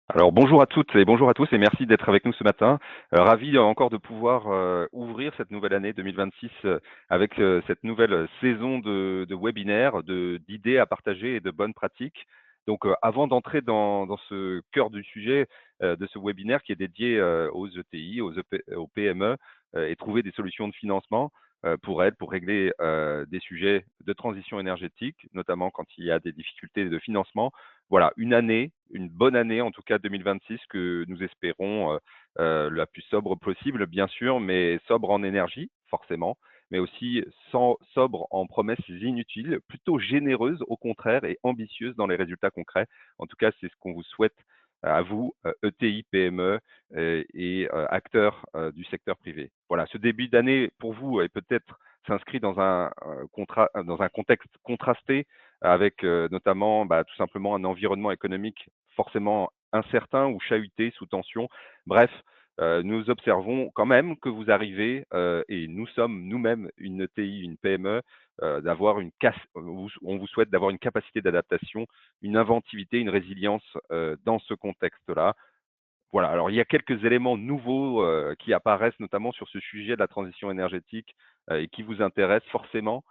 Alors bonjour à toutes et bonjour à tous et merci d'être avec nous ce matin. Ravi encore de pouvoir ouvrir cette nouvelle année 2026 avec cette nouvelle saison de webinaires, d'idées à partager et de bonnes pratiques. Donc avant d'entrer dans ce cœur du sujet de ce webinaire qui est dédié aux ETI, aux PME et trouver des solutions de financement pour elles, pour régler des sujets de transition énergétique, notamment quand il y a des difficultés de financement. Voilà, une bonne année, en tout cas 2026, que nous espérons la plus sobre possible, bien sûr, mais sobre en énergie, forcément, mais aussi sobre en promesses inutiles, plutôt généreuses au contraire et ambitieuses dans les résultats concrets. En tout cas, c'est ce qu'on vous souhaite à vous, ETI, PME et acteurs du secteur privé. Voilà, ce début d'année pour vous est peut-être s'inscrit dans dans un contexte contrasté avec notamment tout simplement un environnement économique forcément incertain ou chahuté, sous tension. Bref, nous observons quand même que vous arrivez, et nous sommes nous-mêmes une ETI, une PME, d'avoir on vous souhaite d'avoir une capacité d'adaptation, une inventivité, une résilience dans ce contexte-là. Voilà, alors il y a quelques éléments nouveaux qui apparaissent notamment sur ce sujet de la transition énergétique et qui vous intéressent forcément,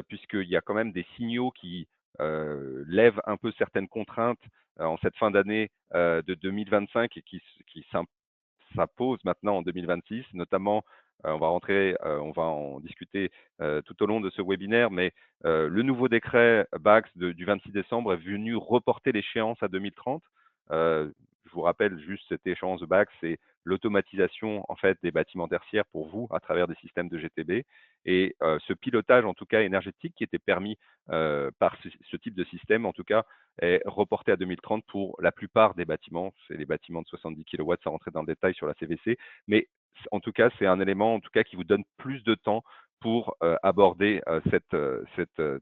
puisqu'il y a quand même des signaux qui lèvent un peu certaines contraintes en cette fin d'année de 2025 et qui s'imposent maintenant en 2026, notamment on va en discuter tout au long de ce webinaire, mais le nouveau décret BAX du 26 décembre est venu reporter l'échéance à 2030. Je vous rappelle juste cette échéance de BAX, c'est l'automatisation en fait des bâtiments tertiaires pour vous à travers des systèmes de GTB et ce pilotage en tout cas énergétique qui était permis par ce type de système en tout cas est reporté à 2030 pour la plupart des bâtiments. C'est les bâtiments de 70 kW, sans rentrer dans le détail sur la CVC, mais en tout cas c'est un élément en tout cas qui vous donne plus de temps pour aborder cette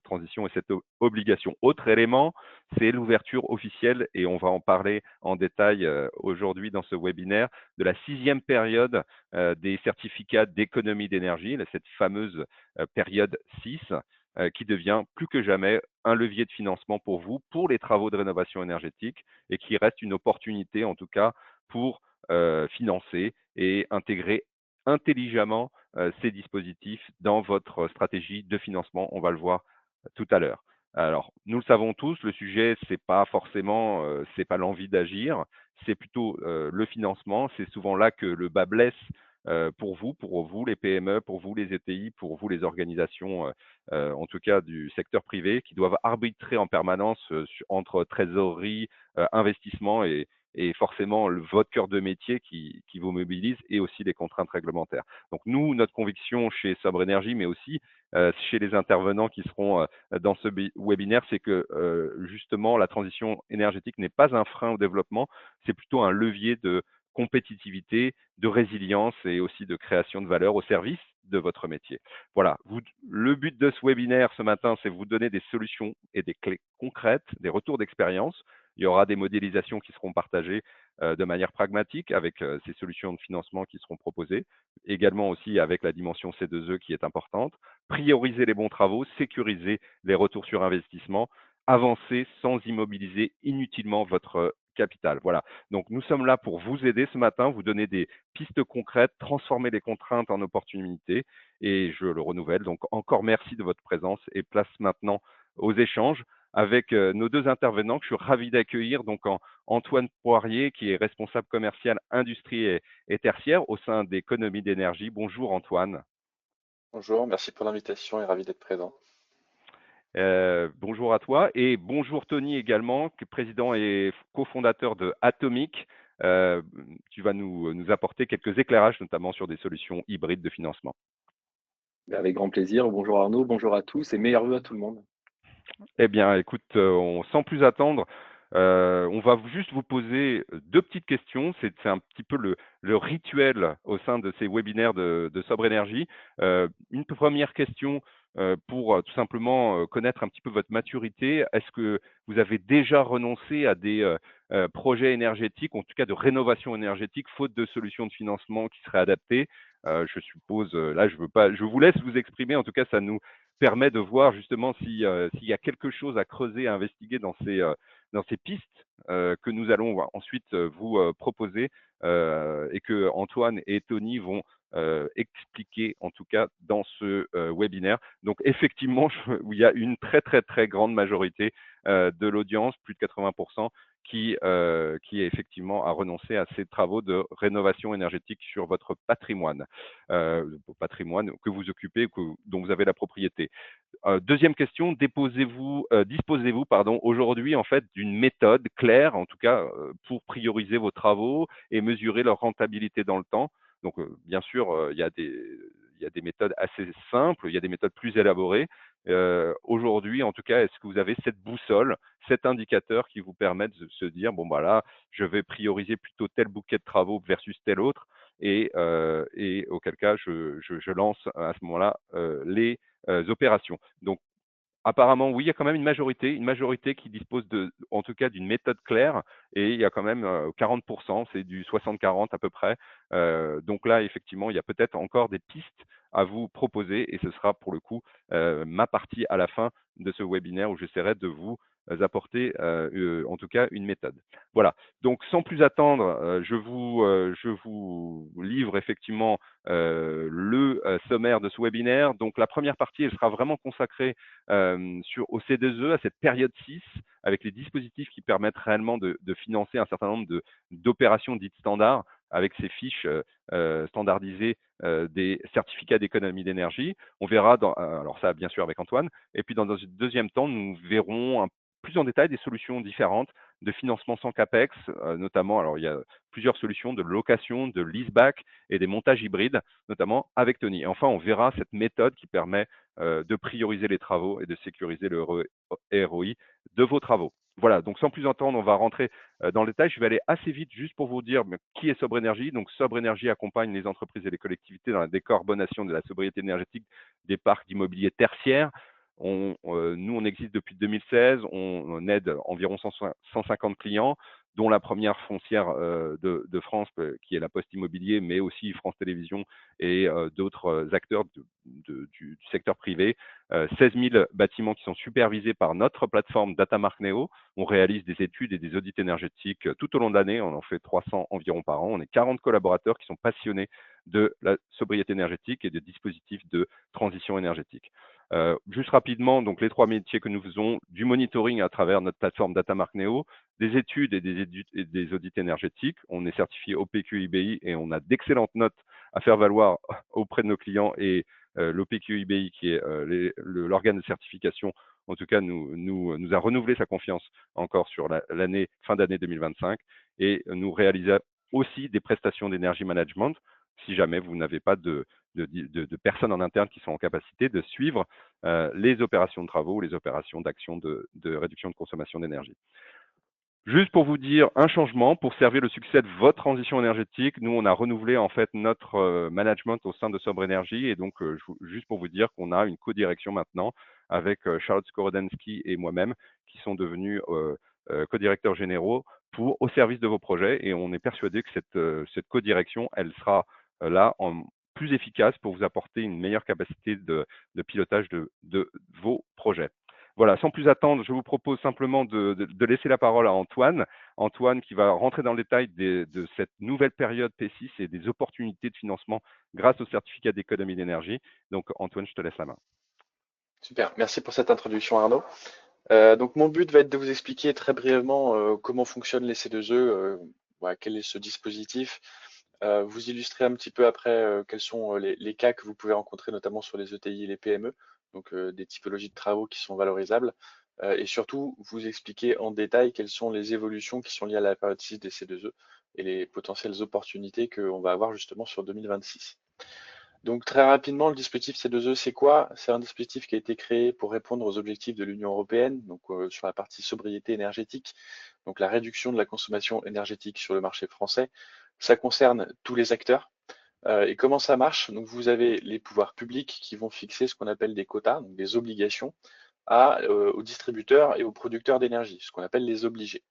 transition et cette obligation. Autre élément, c'est l'ouverture officielle, et on va en parler en détail aujourd'hui dans ce webinaire, de la 6e période des certificats d'économie d'énergie, cette fameuse période 6, qui devient plus que jamais un levier de financement pour vous, pour les travaux de rénovation énergétique, et qui reste une opportunité en tout cas pour financer et intégrer intelligemment ces dispositifs dans votre stratégie de financement. On va le voir tout à l'heure. Alors, nous le savons tous, le sujet, c'est pas forcément, c'est pas l'envie d'agir, c'est plutôt le financement. C'est souvent là que le bas blesse pour vous les PME, pour vous les ETI, pour vous les organisations, en tout cas du secteur privé, qui doivent arbitrer en permanence entre trésorerie, investissement et forcément votre cœur de métier qui vous mobilise et aussi les contraintes réglementaires. Donc nous, notre conviction chez Sobre Énergie, mais aussi chez les intervenants qui seront dans ce webinaire, c'est que justement la transition énergétique n'est pas un frein au développement, c'est plutôt un levier de compétitivité, de résilience et aussi de création de valeur au service de votre métier. Voilà, le but de ce webinaire ce matin, c'est vous donner des solutions et des clés concrètes, des retours d'expérience. Il y aura des modélisations qui seront partagées de manière pragmatique avec ces solutions de financement qui seront proposées, également aussi avec la dimension C2E qui est importante, prioriser les bons travaux, sécuriser les retours sur investissement, avancer sans immobiliser inutilement votre capital. Voilà. Donc nous sommes là pour vous aider ce matin, vous donner des pistes concrètes, transformer les contraintes en opportunités. Et je le renouvelle. Donc encore merci de votre présence et place maintenant aux échanges avec nos deux intervenants que je suis ravi d'accueillir. Donc Antoine Poirier, qui est responsable commercial industrie et tertiaire au sein d'Économie d'énergie. Bonjour Antoine. Bonjour, merci pour l'invitation et ravi d'être présent. Bonjour à toi et bonjour Tony également, président et cofondateur de Atomic. Euh, Tu vas nous apporter quelques éclairages, notamment sur des solutions hybrides de financement. Avec grand plaisir. Bonjour Arnaud, bonjour à tous et meilleurs vœux à tout le monde. Eh bien, écoute, sans plus attendre, on va juste vous poser deux petites questions. C'est un petit peu le rituel au sein de ces webinaires de Sobre Énergie. Une première question pour tout simplement connaître un petit peu votre maturité. Est-ce que vous avez déjà renoncé à des projets énergétiques, en tout cas de rénovation énergétique, faute de solutions de financement qui seraient adaptées? Je suppose, là, je veux pas, je vous laisse vous exprimer. En tout cas, ça nous permet de voir justement s'il y a quelque chose à creuser, à investiguer dans ces pistes que nous allons ensuite vous proposer et que Antoine et Tony vont expliquer en tout cas dans ce webinaire. Donc effectivement, il y a une très très très grande majorité de l'audience, plus de 80%, qui effectivement a renoncé à ces travaux de rénovation énergétique sur votre patrimoine que vous occupez, dont vous avez la propriété. Deuxième question, disposez-vous aujourd'hui en fait d'une méthode claire, en tout cas pour prioriser vos travaux et mesurer leur rentabilité dans le temps. Donc bien sûr, il y a des méthodes assez simples, il y a des méthodes plus élaborées. Aujourd'hui, en tout cas, est-ce que vous avez cette boussole, cet indicateur qui vous permet de se dire bon bah là, je vais prioriser plutôt tel bouquet de travaux versus tel autre, et auquel cas je lance à ce moment-là les opérations. Donc apparemment, oui, il y a quand même une majorité qui dispose en tout cas, d'une méthode claire, et il y a quand même 40%, c'est du 60-40 à peu près. Donc là, effectivement, il y a peut-être encore des pistes à vous proposer, et ce sera pour le coup ma partie à la fin de ce webinaire où j'essaierai de vous apporter en tout cas une méthode. Voilà. Donc sans plus attendre, je vous livre effectivement le sommaire de ce webinaire. Donc la première partie, elle sera vraiment consacrée au C2E, à cette période 6, avec les dispositifs qui permettent réellement de financer un certain nombre d'opérations dites standards, avec ces fiches standardisées des certificats d'économie d'énergie. On verra, alors ça bien sûr avec Antoine, et puis dans un deuxième temps, nous verrons plus en détail des solutions différentes de financement sans CAPEX, notamment, alors il y a plusieurs solutions de location, de leaseback et des montages hybrides, notamment avec Tony. Et enfin, on verra cette méthode qui permet de prioriser les travaux et de sécuriser le ROI de vos travaux. Voilà, donc sans plus attendre, on va rentrer dans le détail. Je vais aller assez vite juste pour vous dire qui est Sobre Énergie. Donc Sobre Énergie accompagne les entreprises et les collectivités dans la décarbonation de la sobriété énergétique des parcs d'immobilier tertiaire. Nous, on existe depuis 2016, on aide environ 150 clients, dont la première foncière de France, qui est la Poste Immobilier, mais aussi France Télévisions et d'autres acteurs du secteur privé. 16 000 bâtiments qui sont supervisés par notre plateforme Datamark Neo. On réalise des études et des audits énergétiques tout au long de l'année. On en fait 300 environ par an. On est 40 collaborateurs qui sont passionnés de la sobriété énergétique et de dispositifs de transition énergétique. Juste rapidement, donc les trois métiers que nous faisons, du monitoring à travers notre plateforme Datamark Neo, des études et des audits énergétiques. On est certifié OPQ-IBI et on a d'excellentes notes à faire valoir auprès de nos clients, et l'OPQ-IBI, qui est l'organe de certification, en tout cas, nous a renouvelé sa confiance encore sur fin d'année 2025, et nous réalisons aussi des prestations d'énergie management si jamais vous n'avez pas de personnes en interne qui sont en capacité de suivre les opérations de travaux, les opérations d'action de réduction de consommation d'énergie. Juste pour vous dire un changement pour servir le succès de votre transition énergétique, nous on a renouvelé en fait notre management au sein de Sobre Énergie, et donc juste pour vous dire qu'on a une co-direction maintenant avec Charlotte Skorodensky et moi-même qui sont devenus co-directeurs généraux au service de vos projets, et on est persuadé que cette co-direction, elle sera là plus efficace pour vous apporter une meilleure capacité de pilotage de vos projets. Voilà, sans plus attendre, je vous propose simplement de laisser la parole à Antoine. Antoine qui va rentrer dans le détail de cette nouvelle période P6 et des opportunités de financement grâce au certificat d'économie d'énergie. Donc Antoine, je te laisse la main. Super, merci pour cette introduction Arnaud. Donc mon but va être de vous expliquer très brièvement comment fonctionnent les C2E, quel est ce dispositif, vous illustrer un petit peu après quels sont les cas que vous pouvez rencontrer notamment sur les ETI et les PME, donc des typologies de travaux qui sont valorisables, et surtout vous expliquer en détail quelles sont les évolutions qui sont liées à la période 6 des C2E et les potentielles opportunités qu'on va avoir justement sur 2026. Donc très rapidement, le dispositif C2E, c'est quoi? C'est un dispositif qui a été créé pour répondre aux objectifs de l'Union européenne, donc sur la partie sobriété énergétique, donc la réduction de la consommation énergétique sur le marché français. Ça concerne tous les acteurs. Et comment ça marche? Donc vous avez les pouvoirs publics qui vont fixer ce qu'on appelle des quotas, donc des obligations, aux distributeurs et aux producteurs d'énergie, ce qu'on appelle les obligés.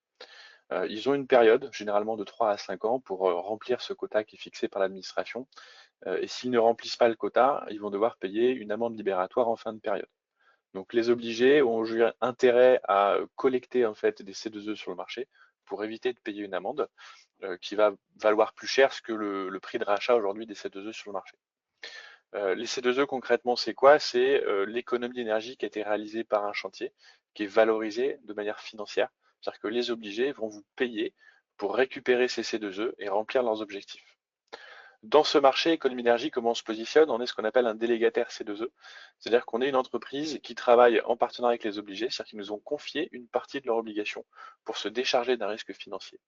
Ils ont une période, généralement de 3 à 5 ans, pour remplir ce quota qui est fixé par l'administration. Et s'ils ne remplissent pas le quota, ils vont devoir payer une amende libératoire en fin de période. Donc les obligés ont intérêt à collecter en fait des C2E sur le marché pour éviter de payer une amende qui va valoir plus cher que le prix de rachat aujourd'hui des C2E sur le marché. Les C2E concrètement c'est quoi? C'est l'économie d'énergie qui a été réalisée par un chantier, qui est valorisée de manière financière. C'est-à-dire que les obligés vont vous payer pour récupérer ces C2E et remplir leurs objectifs. Dans ce marché économie d'énergie, comment on se positionne? On est ce qu'on appelle un délégataire C2E, c'est-à-dire qu'on est une entreprise qui travaille en partenariat avec les obligés, c'est-à-dire qu'ils nous ont confié une partie de leur obligation pour se décharger d'un risque financier.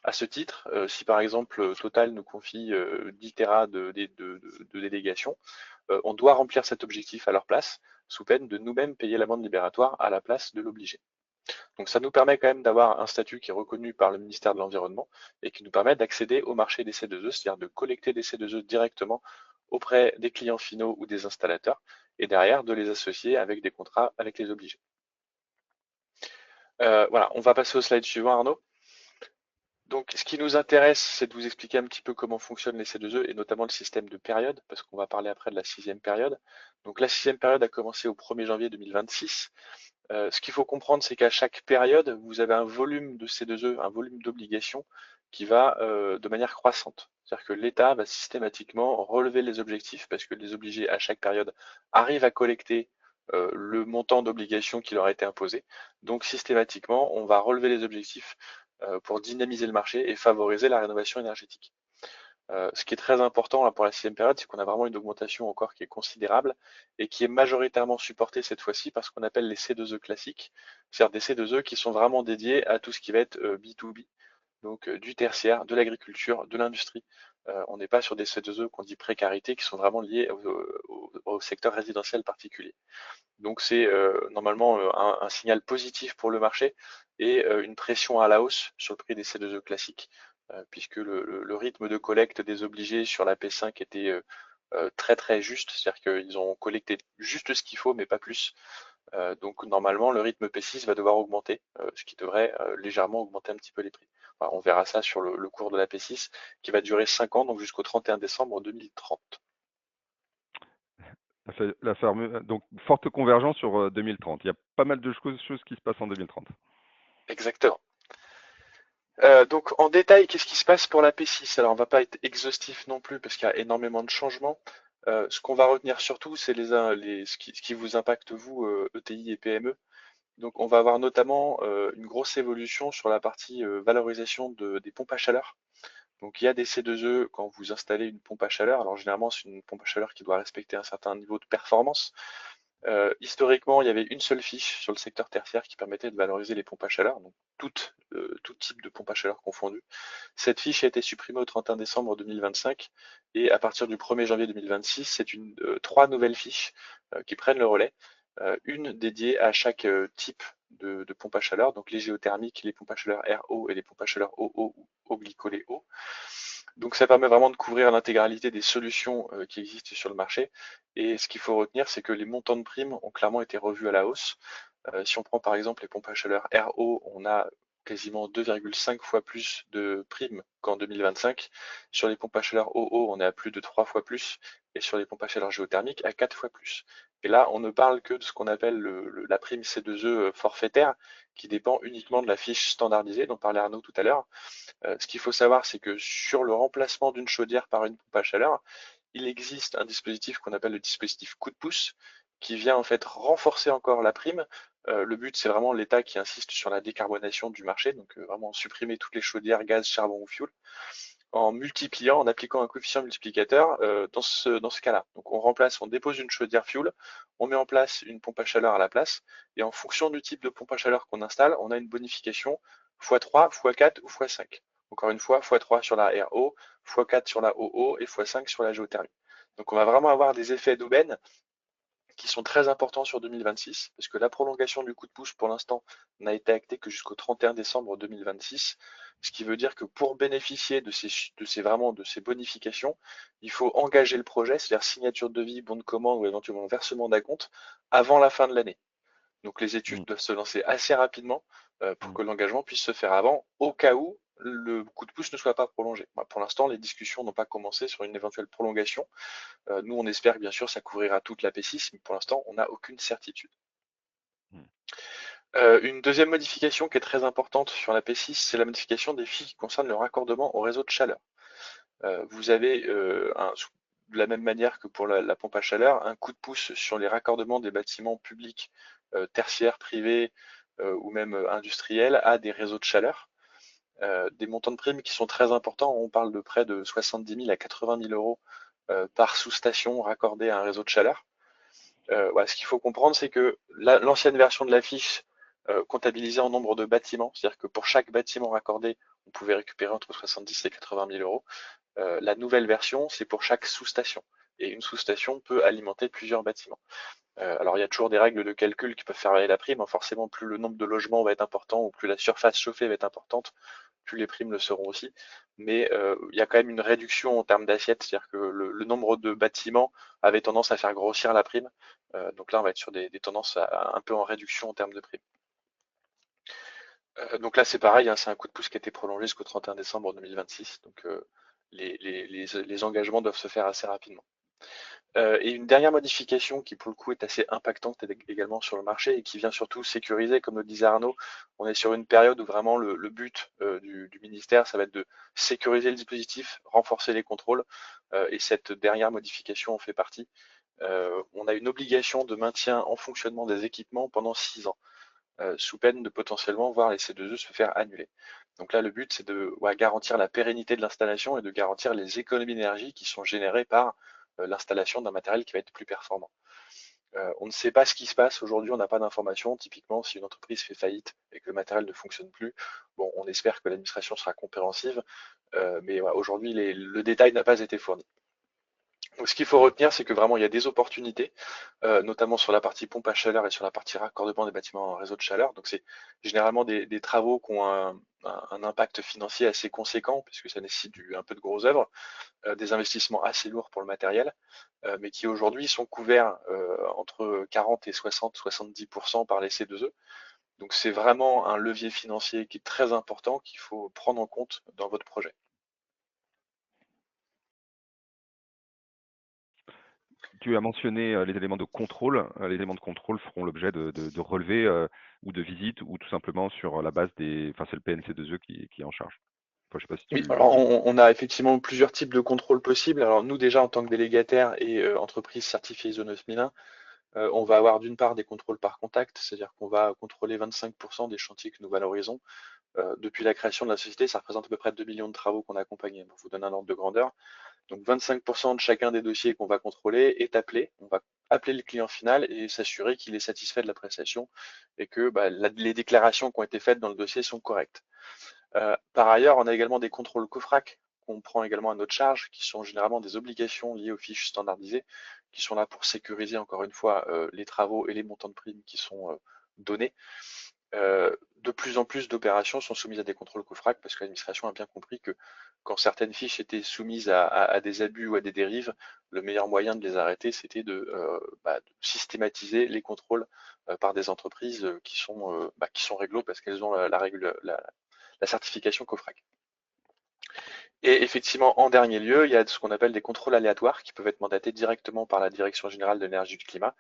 À ce titre, si par exemple Total nous confie 10 Tera de délégation, on doit remplir cet objectif à leur place, sous peine de nous-mêmes payer l'amende libératoire à la place de l'obligé. Donc ça nous permet quand même d'avoir un statut qui est reconnu par le ministère de l'Environnement et qui nous permet d'accéder au marché des C2E, c'est-à-dire de collecter des C2E directement auprès des clients finaux ou des installateurs et derrière de les associer avec des contrats avec les obligés. Voilà, on va passer au slide suivant, Arnaud. Donc, ce qui nous intéresse, c'est de vous expliquer un petit peu comment fonctionnent les C2E et notamment le système de période, parce qu'on va parler après de la 6e période. Donc, la 6e période a commencé au 1er janvier 2026. Ce qu'il faut comprendre, c'est qu'à chaque période, vous avez un volume de C2E, un volume d'obligations qui va de manière croissante. C'est-à-dire que l'État va systématiquement relever les objectifs parce que les obligés à chaque période arrivent à collecter le montant d'obligations qui leur a été imposé. Donc systématiquement, on va relever les objectifs pour dynamiser le marché et favoriser la rénovation énergétique. Ce qui est très important là, pour la 6e période, c'est qu'on a vraiment une augmentation encore qui est considérable et qui est majoritairement supportée cette fois-ci par ce qu'on appelle les C2E classiques, c'est-à-dire des C2E qui sont vraiment dédiés à tout ce qui va être B2B, donc du tertiaire, de l'agriculture, de l'industrie. On n'est pas sur des C2E qu'on dit précarité, qui sont vraiment liés au secteur résidentiel particulier. Donc c'est normalement un signal positif pour le marché et une pression à la hausse sur le prix des C2E classiques, puisque le rythme de collecte des obligés sur la P5 était très très juste, c'est-à-dire qu'ils ont collecté juste ce qu'il faut, mais pas plus. Donc normalement, le rythme P6 va devoir augmenter, ce qui devrait légèrement augmenter un petit peu les prix. Enfin, on verra ça sur le cours de la P6 qui va durer 5 ans, donc jusqu'au 31 décembre 2030. Donc, forte convergence sur 2030. Il y a pas mal de choses qui se passent en 2030. Exactement. Donc en détail, qu'est-ce qui se passe pour la P6? Alors on va pas être exhaustif non plus parce qu'il y a énormément de changements. Ce qu'on va retenir surtout, c'est ce qui vous impacte vous, ETI et PME. Donc on va avoir notamment une grosse évolution sur la partie valorisation des pompes à chaleur. Donc il y a des C2E quand vous installez une pompe à chaleur. Alors généralement c'est une pompe à chaleur qui doit respecter un certain niveau de performance. Historiquement, il y avait une seule fiche sur le secteur tertiaire qui permettait de valoriser les pompes à chaleur, donc tout type de pompe à chaleur confondu. Cette fiche a été supprimée au 31 décembre 2025 et à partir du 1er janvier 2026, c'est trois nouvelles fiches qui prennent le relais. Une dédiée à chaque type de pompe à chaleur, donc les géothermiques, les pompes à chaleur RO et les pompes à chaleur OO ou oblicolées O. Donc ça permet vraiment de couvrir l'intégralité des solutions qui existent sur le marché. Et ce qu'il faut retenir, c'est que les montants de primes ont clairement été revus à la hausse. Si on prend par exemple les pompes à chaleur RO, on a quasiment 2,5 fois plus de primes qu'en 2025. Sur les pompes à chaleur OO, on est à plus de 3 fois plus. Et sur les pompes à chaleur géothermiques, à 4 fois plus. Et là, on ne parle que de ce qu'on appelle la prime C2E forfaitaire, qui dépend uniquement de la fiche standardisée dont parlait Arnaud tout à l'heure. Ce qu'il faut savoir, c'est que sur le remplacement d'une chaudière par une pompe à chaleur, il existe un dispositif qu'on appelle le dispositif coup de pouce, qui vient en fait renforcer encore la prime. Le but, c'est vraiment l'État qui insiste sur la décarbonation du marché, donc vraiment supprimer toutes les chaudières gaz, charbon ou fioul, en multipliant, en appliquant un coefficient multiplicateur dans ce cas-là. Donc on dépose une chaudière fuel, on met en place une pompe à chaleur à la place, et en fonction du type de pompe à chaleur qu'on installe, on a une bonification x3, x4 ou x5. Encore une fois, x3 sur la RO, x4 sur la OO et x5 sur la géothermie. Donc on va vraiment avoir des effets d'aubaine qui sont très importants sur 2026, parce que la prolongation du coup de pouce, pour l'instant, n'a été actée que jusqu'au 31 décembre 2026, ce qui veut dire que pour bénéficier de ces bonifications, il faut engager le projet, c'est-à-dire signature de devis, bon de commande ou éventuellement versement d'acompte, avant la fin de l'année. Donc les études doivent se lancer assez rapidement pour que l'engagement puisse se faire avant, au cas où le coup de pouce ne soit pas prolongé. Pour l'instant, les discussions n'ont pas commencé sur une éventuelle prolongation. Nous, on espère que bien sûr ça couvrira toute la P6, mais pour l'instant, on n'a aucune certitude. Mmh. Une deuxième modification qui est très importante sur la P6, c'est la modification des fiches qui concernent le raccordement au réseau de chaleur. Vous avez, de la même manière que pour la pompe à chaleur, un coup de pouce sur les raccordements des bâtiments publics, tertiaires, privés, ou même industriels à des réseaux de chaleur. Des montants de primes qui sont très importants. On parle de près de 70 000 à 80 000 euros par sous-station raccordée à un réseau de chaleur. Voilà, ce qu'il faut comprendre, c'est que l'ancienne version de la fiche comptabilisait en nombre de bâtiments, c'est-à-dire que pour chaque bâtiment raccordé, on pouvait récupérer entre 70 et 80 000 euros. La nouvelle version, c'est pour chaque sous-station. Et une sous-station peut alimenter plusieurs bâtiments. Alors il y a toujours des règles de calcul qui peuvent faire varier la prime, hein. Forcément, plus le nombre de logements va être important ou plus la surface chauffée va être importante, plus les primes le seront aussi. Mais il y a quand même une réduction en termes d'assiette, c'est-à-dire que le nombre de bâtiments avait tendance à faire grossir la prime. Donc là, on va être sur des tendances un peu en réduction en termes de prime. Donc là, c'est pareil, hein, c'est un coup de pouce qui a été prolongé jusqu'au 31 décembre 2026. Donc les engagements doivent se faire assez rapidement. Et une dernière modification qui pour le coup est assez impactante également sur le marché et qui vient surtout sécuriser, comme le disait Arnaud, on est sur une période où vraiment le but du ministère, ça va être de sécuriser le dispositif, renforcer les contrôles, et cette dernière modification en fait partie. On a une obligation de maintien en fonctionnement des équipements pendant 6 ans, sous peine de potentiellement voir les C2E se faire annuler. Donc là, le but, c'est de garantir la pérennité de l'installation et de garantir les économies d'énergie qui sont générées par l'installation d'un matériel qui va être plus performant. On ne sait pas ce qui se passe aujourd'hui, on n'a pas d'informations. Typiquement, si une entreprise fait faillite et que le matériel ne fonctionne plus, bon, on espère que l'administration sera compréhensive, mais voilà, aujourd'hui, le détail n'a pas été fourni. Donc, ce qu'il faut retenir, c'est que vraiment, il y a des opportunités, notamment sur la partie pompe à chaleur et sur la partie raccordement des bâtiments en réseau de chaleur. Donc, c'est généralement des travaux qui ont un impact financier assez conséquent, puisque ça nécessite un peu de grosses œuvres, des investissements assez lourds pour le matériel, mais qui aujourd'hui sont couverts entre 40 et 60-70% par les C2E. Donc, c'est vraiment un levier financier qui est très important, qu'il faut prendre en compte dans votre projet. Tu as mentionné les éléments de contrôle. Les éléments de contrôle feront l'objet de relevés ou de visites ou tout simplement sur la base des. Enfin, c'est le PNC2E qui est en charge. Enfin, je sais pas si Oui, tu. alors on a effectivement plusieurs types de contrôles possibles. Alors nous déjà en tant que délégataire et entreprise certifiée ISO 9001, on va avoir d'une part des contrôles par contact, c'est-à-dire qu'on va contrôler 25% des chantiers que nous valorisons. Depuis la création de la société, ça représente à peu près 2 millions de travaux qu'on a accompagnés. Pour vous donner un ordre de grandeur. Donc 25% de chacun des dossiers qu'on va contrôler est appelé. On va appeler le client final et s'assurer qu'il est satisfait de la prestation et que les déclarations qui ont été faites dans le dossier sont correctes. Par ailleurs, on a également des contrôles COFRAC qu'on prend également à notre charge, qui sont généralement des obligations liées aux fiches standardisées, qui sont là pour sécuriser encore une fois les travaux et les montants de primes qui sont donnés. De plus en plus d'opérations sont soumises à des contrôles COFRAC parce que l'administration a bien compris que quand certaines fiches étaient soumises à des abus ou à des dérives, le meilleur moyen de les arrêter, c'était de systématiser les contrôles par des entreprises qui sont réglo parce qu'elles ont la certification COFRAC. Et effectivement, en dernier lieu, il y a ce qu'on appelle des contrôles aléatoires qui peuvent être mandatés directement par la Direction générale de l'énergie et du climat.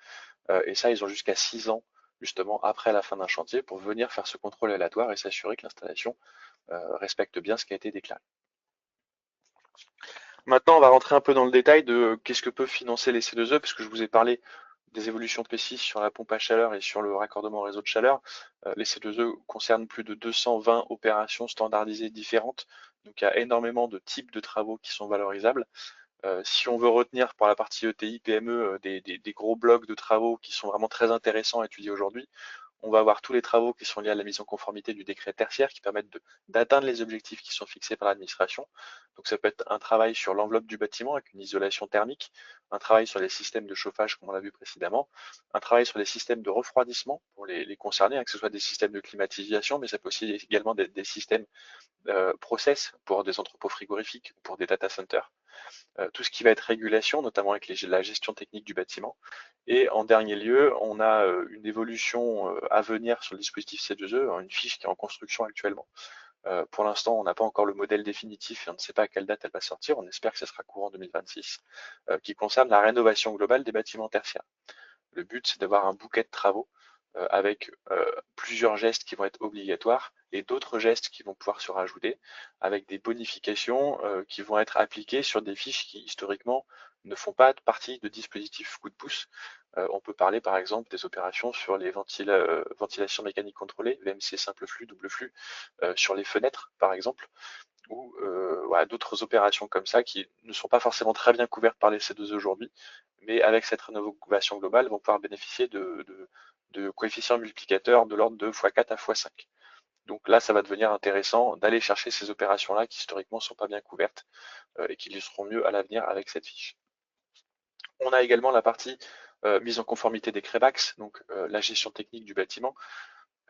Et ça, ils ont jusqu'à 6 ans, justement, après la fin d'un chantier, pour venir faire ce contrôle aléatoire et s'assurer que l'installation respecte bien ce qui a été déclaré. Maintenant, on va rentrer un peu dans le détail de qu'est-ce que peuvent financer les C2E, parce que je vous ai parlé des évolutions P6 sur la pompe à chaleur et sur le raccordement au réseau de chaleur. Les C2E concernent plus de 220 opérations standardisées différentes. Donc il y a énormément de types de travaux qui sont valorisables. Si on veut retenir pour la partie ETI, PME, des gros blocs de travaux qui sont vraiment très intéressants à étudier aujourd'hui, on va avoir tous les travaux qui sont liés à la mise en conformité du décret tertiaire qui permettent d'atteindre les objectifs qui sont fixés par l'administration. Donc ça peut être un travail sur l'enveloppe du bâtiment avec une isolation thermique, un travail sur les systèmes de chauffage comme on l'a vu précédemment, un travail sur les systèmes de refroidissement pour les concernés, hein, que ce soit des systèmes de climatisation, mais ça peut aussi également des systèmes process pour des entrepôts frigorifiques, pour des data centers. Tout ce qui va être régulation, notamment avec la gestion technique du bâtiment. Et en dernier lieu, on a une évolution à venir sur le dispositif C2E, une fiche qui est en construction actuellement. Pour l'instant, on n'a pas encore le modèle définitif et on ne sait pas à quelle date elle va sortir. On espère que ce sera courant 2026, qui concerne la rénovation globale des bâtiments tertiaires. Le but, c'est d'avoir un bouquet de travaux avec plusieurs gestes qui vont être obligatoires et d'autres gestes qui vont pouvoir se rajouter avec des bonifications qui vont être appliquées sur des fiches qui historiquement ne font pas partie de dispositifs coup de pouce. On peut parler par exemple des opérations sur les ventilations mécaniques contrôlées, VMC simple flux, double flux, sur les fenêtres par exemple, ou voilà, d'autres opérations comme ça qui ne sont pas forcément très bien couvertes par les C2E aujourd'hui, mais avec cette rénovation globale vont pouvoir bénéficier de coefficients multiplicateurs de l'ordre de x4 à x5. Donc là, ça va devenir intéressant d'aller chercher ces opérations-là qui historiquement ne sont pas bien couvertes et qui le seront mieux à l'avenir avec cette fiche. On a également la partie mise en conformité des CREBAX, donc la gestion technique du bâtiment.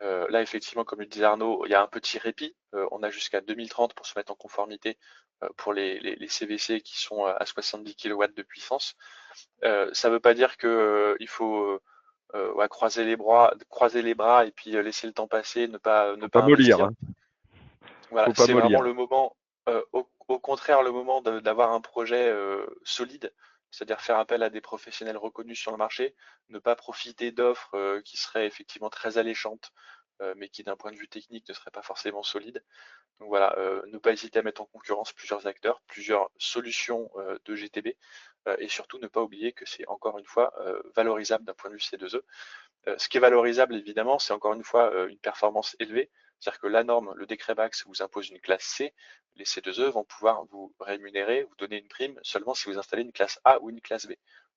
Là, effectivement, comme le disait Arnaud, il y a un petit répit. On a jusqu'à 2030 pour se mettre en conformité pour les CVC qui sont à 70 kW de puissance. Ça ne veut pas dire qu'il faut ouais, croiser les bras et puis laisser le temps passer, ne pas mollir, investir. hein. Voilà, Faut pas c'est mollir. vraiment le moment, au contraire, le moment d'avoir un projet solide, c'est-à-dire faire appel à des professionnels reconnus sur le marché, ne pas profiter d'offres qui seraient effectivement très alléchantes, mais qui d'un point de vue technique ne seraient pas forcément solides. Donc voilà, ne pas hésiter à mettre en concurrence plusieurs acteurs, plusieurs solutions de GTB, et surtout ne pas oublier que c'est encore une fois valorisable d'un point de vue C2E. Ce qui est valorisable, évidemment, c'est encore une fois une performance élevée. C'est-à-dire que la norme, le décret BAX vous impose une classe C. Les C2E vont pouvoir vous rémunérer, vous donner une prime seulement si vous installez une classe A ou une classe B.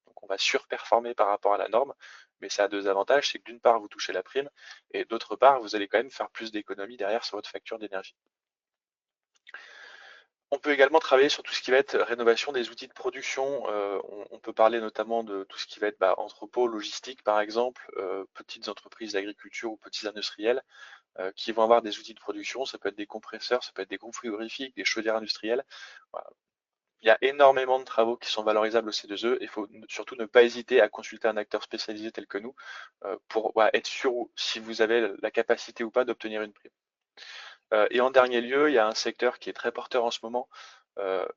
Donc on va surperformer par rapport à la norme, mais ça a deux avantages, c'est que d'une part, vous touchez la prime, et d'autre part, vous allez quand même faire plus d'économies derrière sur votre facture d'énergie. On peut également travailler sur tout ce qui va être rénovation des outils de production. On peut parler notamment de tout ce qui va être entrepôt, logistique par exemple, petites entreprises d'agriculture ou petits industriels qui vont avoir des outils de production. Ça peut être des compresseurs, ça peut être des groupes frigorifiques, des chaudières industrielles. Voilà. Il y a énormément de travaux qui sont valorisables au C2E et il faut surtout ne pas hésiter à consulter un acteur spécialisé tel que nous pour être sûr si vous avez la capacité ou pas d'obtenir une prime. Et en dernier lieu, il y a un secteur qui est très porteur en ce moment.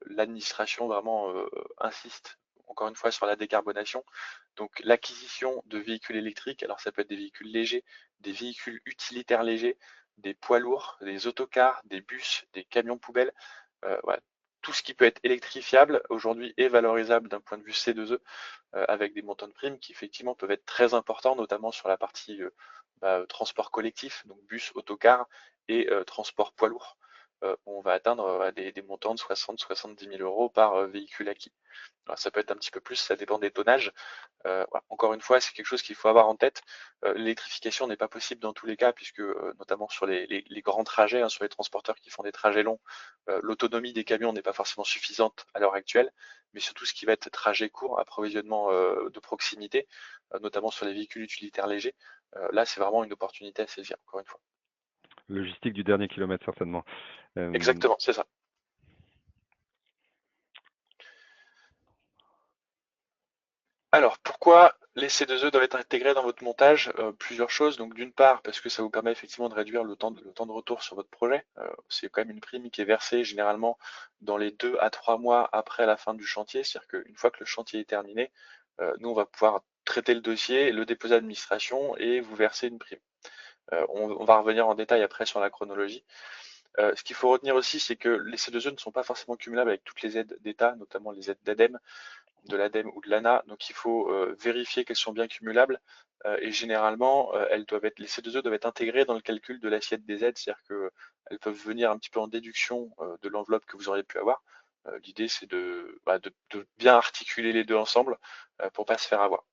L'administration vraiment insiste encore une fois sur la décarbonation. Donc l'acquisition de véhicules électriques, alors ça peut être des véhicules légers, des véhicules utilitaires légers, des poids lourds, des autocars, des bus, des camions poubelles. Voilà. Tout ce qui peut être électrifiable aujourd'hui est valorisable d'un point de vue C2E avec des montants de primes qui effectivement peuvent être très importants, notamment sur la partie transport collectif, donc bus, autocar et transport poids lourd. On va atteindre des montants de 60-70 000 euros par véhicule acquis. Alors, ça peut être un petit peu plus, ça dépend des tonnages. Voilà. Encore une fois, c'est quelque chose qu'il faut avoir en tête. L'électrification n'est pas possible dans tous les cas, puisque notamment sur les grands trajets, hein, sur les transporteurs qui font des trajets longs, l'autonomie des camions n'est pas forcément suffisante à l'heure actuelle, mais surtout ce qui va être trajet court, approvisionnement de proximité, notamment sur les véhicules utilitaires légers, là c'est vraiment une opportunité à saisir, encore une fois. Logistique du dernier kilomètre, certainement. Exactement, c'est ça. Alors, pourquoi les C2E doivent être intégrés dans votre montage? Plusieurs choses. Donc, d'une part, parce que ça vous permet effectivement de réduire le temps de retour sur votre projet. C'est quand même une prime qui est versée généralement dans les 2 à 3 mois après la fin du chantier. C'est-à-dire qu'une fois que le chantier est terminé, nous, on va pouvoir traiter le dossier, le déposer à l'administration et vous verser une prime. On va revenir en détail après sur la chronologie. Ce qu'il faut retenir aussi, c'est que les C2E ne sont pas forcément cumulables avec toutes les aides d'État, notamment les aides d'ADEME, de l'ADEME ou de l'ANA. Donc il faut vérifier qu'elles sont bien cumulables et généralement les C2E doivent être intégrées dans le calcul de l'assiette des aides, c'est-à-dire qu'elles peuvent venir un petit peu en déduction de l'enveloppe que vous auriez pu avoir. L'idée c'est de bien articuler les deux ensemble pour pas se faire avoir.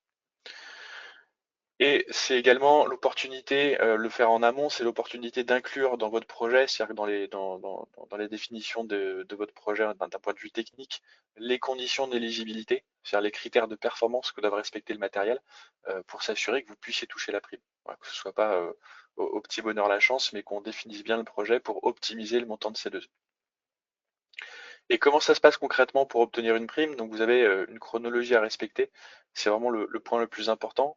Et c'est également l'opportunité, le faire en amont, c'est l'opportunité d'inclure dans votre projet, c'est-à-dire que dans les définitions de votre projet d'un point de vue technique, les conditions d'éligibilité, c'est-à-dire les critères de performance que doit respecter le matériel, pour s'assurer que vous puissiez toucher la prime. Voilà, que ce ne soit pas au petit bonheur la chance, mais qu'on définisse bien le projet pour optimiser le montant de ces deux. Et comment ça se passe concrètement pour obtenir une prime? Donc vous avez une chronologie à respecter, c'est vraiment le point le plus important.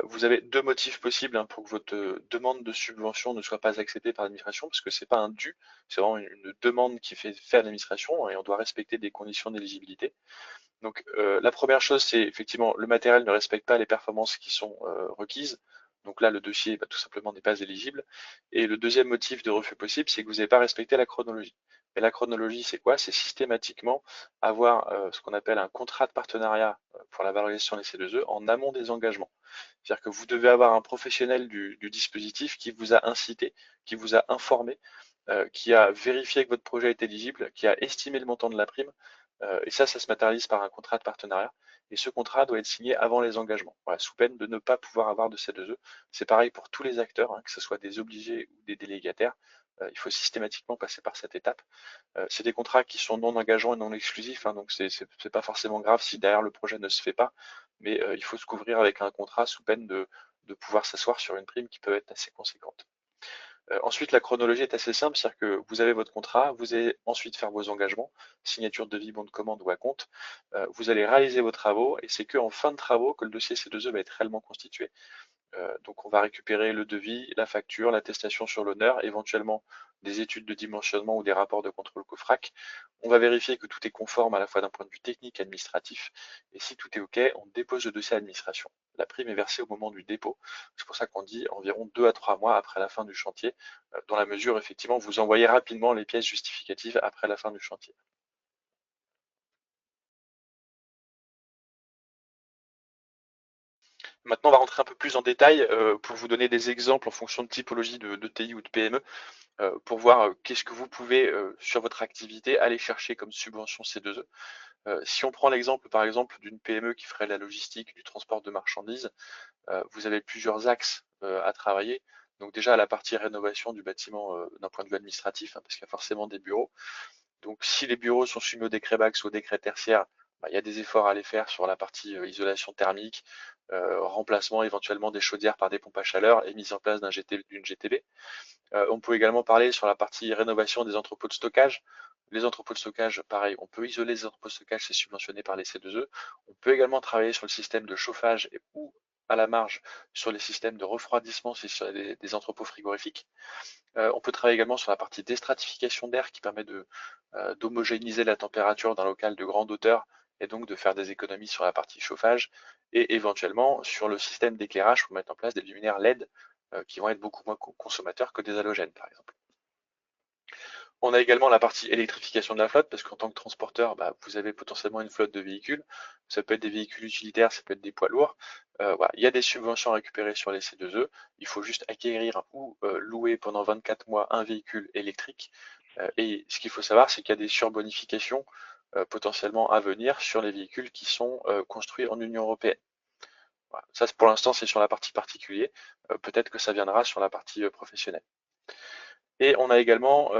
Vous avez deux motifs possibles pour que votre demande de subvention ne soit pas acceptée par l'administration, parce que c'est pas un dû, c'est vraiment une demande qui fait faire l'administration et on doit respecter des conditions d'éligibilité. Donc la première chose, c'est effectivement le matériel ne respecte pas les performances qui sont requises. Donc là, le dossier tout simplement n'est pas éligible. Et le deuxième motif de refus possible, c'est que vous n'avez pas respecté la chronologie. Et la chronologie, c'est quoi? C'est systématiquement avoir ce qu'on appelle un contrat de partenariat pour la valorisation des C2E en amont des engagements. C'est-à-dire que vous devez avoir un professionnel du dispositif qui vous a incité, qui vous a informé, qui a vérifié que votre projet est éligible, qui a estimé le montant de la prime. Et ça se matérialise par un contrat de partenariat. Et ce contrat doit être signé avant les engagements, voilà, sous peine de ne pas pouvoir avoir de C2E. C'est pareil pour tous les acteurs, hein, que ce soit des obligés ou des délégataires. Il faut systématiquement passer par cette étape. C'est des contrats qui sont non engageants et non exclusifs, hein, donc c'est pas forcément grave si derrière le projet ne se fait pas, mais il faut se couvrir avec un contrat sous peine de pouvoir s'asseoir sur une prime qui peut être assez conséquente. Ensuite, la chronologie est assez simple, c'est-à-dire que vous avez votre contrat, vous allez ensuite faire vos engagements, signature de devis, bon de commande ou acompte, vous allez réaliser vos travaux, et c'est qu'en fin de travaux que le dossier C2E va être réellement constitué. Donc on va récupérer le devis, la facture, l'attestation sur l'honneur, éventuellement des études de dimensionnement ou des rapports de contrôle COFRAC. On va vérifier que tout est conforme à la fois d'un point de vue technique et administratif. Et si tout est OK, on dépose le dossier à l'administration. La prime est versée au moment du dépôt. C'est pour ça qu'on dit environ 2 à 3 mois après la fin du chantier, dans la mesure, effectivement, vous envoyez rapidement les pièces justificatives après la fin du chantier. Maintenant, on va rentrer un peu plus en détail pour vous donner des exemples en fonction de typologie de TI ou de PME. Pour voir qu'est-ce que vous pouvez, sur votre activité, aller chercher comme subvention C2E. Si on prend l'exemple, par exemple, d'une PME qui ferait la logistique, du transport de marchandises, vous avez plusieurs axes à travailler. Donc déjà, la partie rénovation du bâtiment d'un point de vue administratif, hein, parce qu'il y a forcément des bureaux. Donc si les bureaux sont soumis au décret BAX ou au décret tertiaire, il y a des efforts à aller faire sur la partie isolation thermique, remplacement éventuellement des chaudières par des pompes à chaleur et mise en place d'une GTB. On peut également parler sur la partie rénovation des entrepôts de stockage. Les entrepôts de stockage, pareil, on peut isoler les entrepôts de stockage, c'est subventionné par les C2E. On peut également travailler sur le système de chauffage ou à la marge sur les systèmes de refroidissement, c'est sur des entrepôts frigorifiques. On peut travailler également sur la partie déstratification d'air qui permet d'homogénéiser la température d'un local de grande hauteur et donc de faire des économies sur la partie chauffage et éventuellement sur le système d'éclairage pour mettre en place des luminaires LED qui vont être beaucoup moins consommateurs que des halogènes par exemple. On a également la partie électrification de la flotte, parce qu'en tant que transporteur, vous avez potentiellement une flotte de véhicules. Ça peut être des véhicules utilitaires, ça peut être des poids lourds. Voilà. Il y a des subventions à récupérer sur les C2E. Il faut juste acquérir ou louer pendant 24 mois un véhicule électrique. Et ce qu'il faut savoir, c'est qu'il y a des surbonifications potentiellement à venir sur les véhicules qui sont construits en Union européenne. Voilà. Ça, pour l'instant, c'est sur la partie particulier. Peut-être que ça viendra sur la partie professionnelle. Et on a également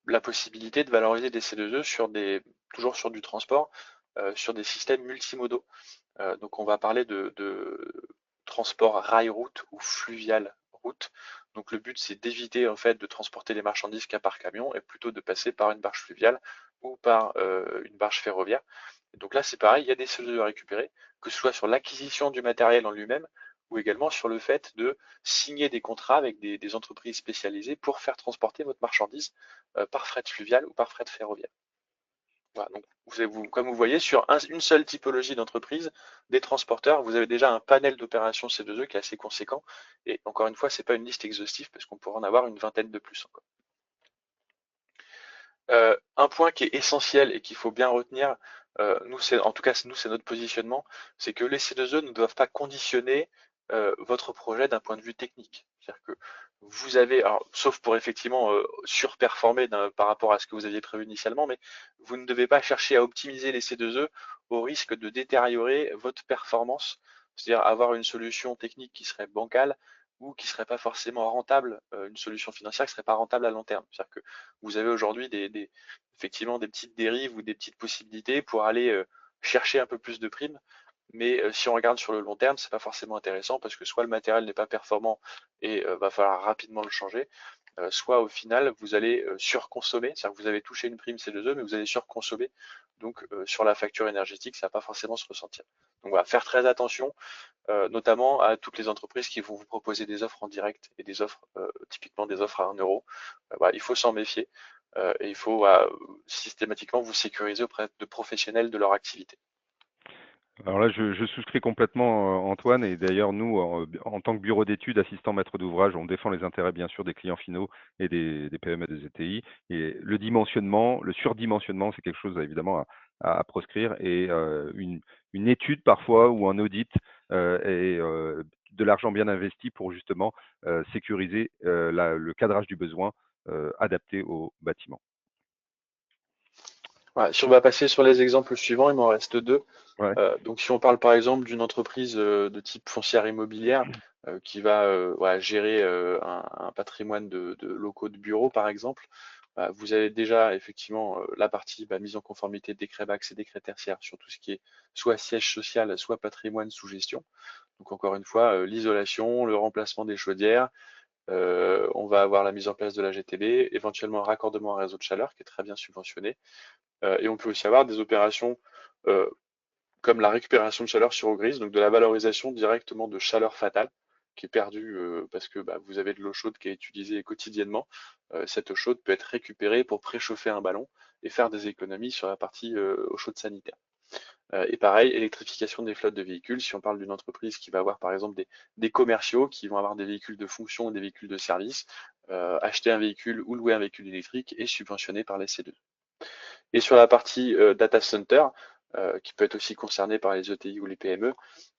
la possibilité de valoriser des C2E toujours sur du transport, sur des systèmes multimodaux. Donc on va parler de transport rail-route ou fluvial-route. Donc le but c'est d'éviter en fait de transporter les marchandises qu'à par camion et plutôt de passer par une barge fluviale ou par une barge ferroviaire. Et donc là c'est pareil, il y a des C2E à récupérer, que ce soit sur l'acquisition du matériel en lui-même ou également sur le fait de signer des contrats avec des entreprises spécialisées pour faire transporter votre marchandise par fret fluvial ou par fret ferroviaire. Voilà, donc comme vous voyez, sur une seule typologie d'entreprise, des transporteurs, vous avez déjà un panel d'opérations C2E qui est assez conséquent. Et encore une fois, ce n'est pas une liste exhaustive parce qu'on pourra en avoir une vingtaine de plus encore. Un point qui est essentiel et qu'il faut bien retenir, en tout cas nous c'est notre positionnement, c'est que les C2E ne doivent pas conditionner votre projet d'un point de vue technique. C'est-à-dire que vous avez, alors, sauf pour effectivement surperformer par rapport à ce que vous aviez prévu initialement, mais vous ne devez pas chercher à optimiser les C2E au risque de détériorer votre performance, c'est-à-dire avoir une solution technique qui serait bancale ou qui ne serait pas forcément rentable, une solution financière qui ne serait pas rentable à long terme. C'est-à-dire que vous avez aujourd'hui effectivement des petites dérives ou des petites possibilités pour aller chercher un peu plus de primes. Mais si on regarde sur le long terme, c'est pas forcément intéressant parce que soit le matériel n'est pas performant et va falloir rapidement le changer, soit au final vous allez surconsommer, c'est-à-dire que vous avez touché une prime C2E, mais vous allez surconsommer. Donc sur la facture énergétique, ça va pas forcément se ressentir. Donc voilà, faire très attention, notamment à toutes les entreprises qui vont vous proposer des offres en direct et des offres, typiquement des offres à 1 euro. Voilà, il faut s'en méfier et il faut systématiquement vous sécuriser auprès de professionnels de leur activité. Alors là, je souscris complètement, Antoine, et d'ailleurs, nous, en tant que bureau d'études, assistant maître d'ouvrage, on défend les intérêts, bien sûr, des clients finaux et des PME et des ETI. Et le dimensionnement, le surdimensionnement, c'est quelque chose, évidemment, à proscrire. Et une étude, parfois, ou un audit est de l'argent bien investi pour, justement, sécuriser le cadrage du besoin adapté au bâtiment. Voilà, si on va passer sur les exemples suivants, il m'en reste deux. Ouais. Donc si on parle par exemple d'une entreprise de type foncière immobilière qui va voilà, gérer un patrimoine de locaux de bureaux par exemple, bah, vous avez déjà effectivement la partie mise en conformité décret BAX et décret tertiaire sur tout ce qui est soit siège social, soit patrimoine sous gestion. Donc encore une fois, l'isolation, le remplacement des chaudières, on va avoir la mise en place de la GTB, éventuellement un raccordement à un réseau de chaleur qui est très bien subventionné. Et on peut aussi avoir des opérations euh, comme la récupération de chaleur sur eau grise, donc de la valorisation directement de chaleur fatale qui est perdue parce que vous avez de l'eau chaude qui est utilisée quotidiennement. Cette eau chaude peut être récupérée pour préchauffer un ballon et faire des économies sur la partie eau chaude sanitaire. Et pareil, électrification des flottes de véhicules. Si on parle d'une entreprise qui va avoir par exemple des commerciaux qui vont avoir des véhicules de fonction et des véhicules de service, acheter un véhicule ou louer un véhicule électrique est subventionné par les C2. Et sur la partie data center, qui peut être aussi concernée par les ETI ou les PME,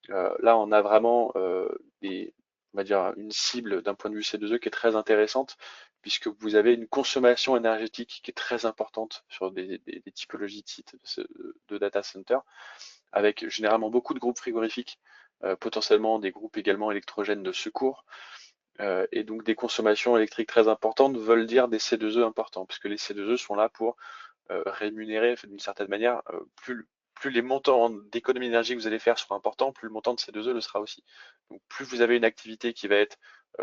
là on a vraiment on va dire une cible d'un point de vue C2E qui est très intéressante, puisque vous avez une consommation énergétique qui est très importante sur des typologies de sites de data center, avec généralement beaucoup de groupes frigorifiques, potentiellement des groupes également électrogènes de secours, et donc des consommations électriques très importantes veulent dire des C2E importants, puisque les C2E sont là pour rémunérer d'une certaine manière, plus les montants d'économie d'énergie que vous allez faire seront importants, plus le montant de C2E le sera aussi. Donc plus vous avez une activité qui va être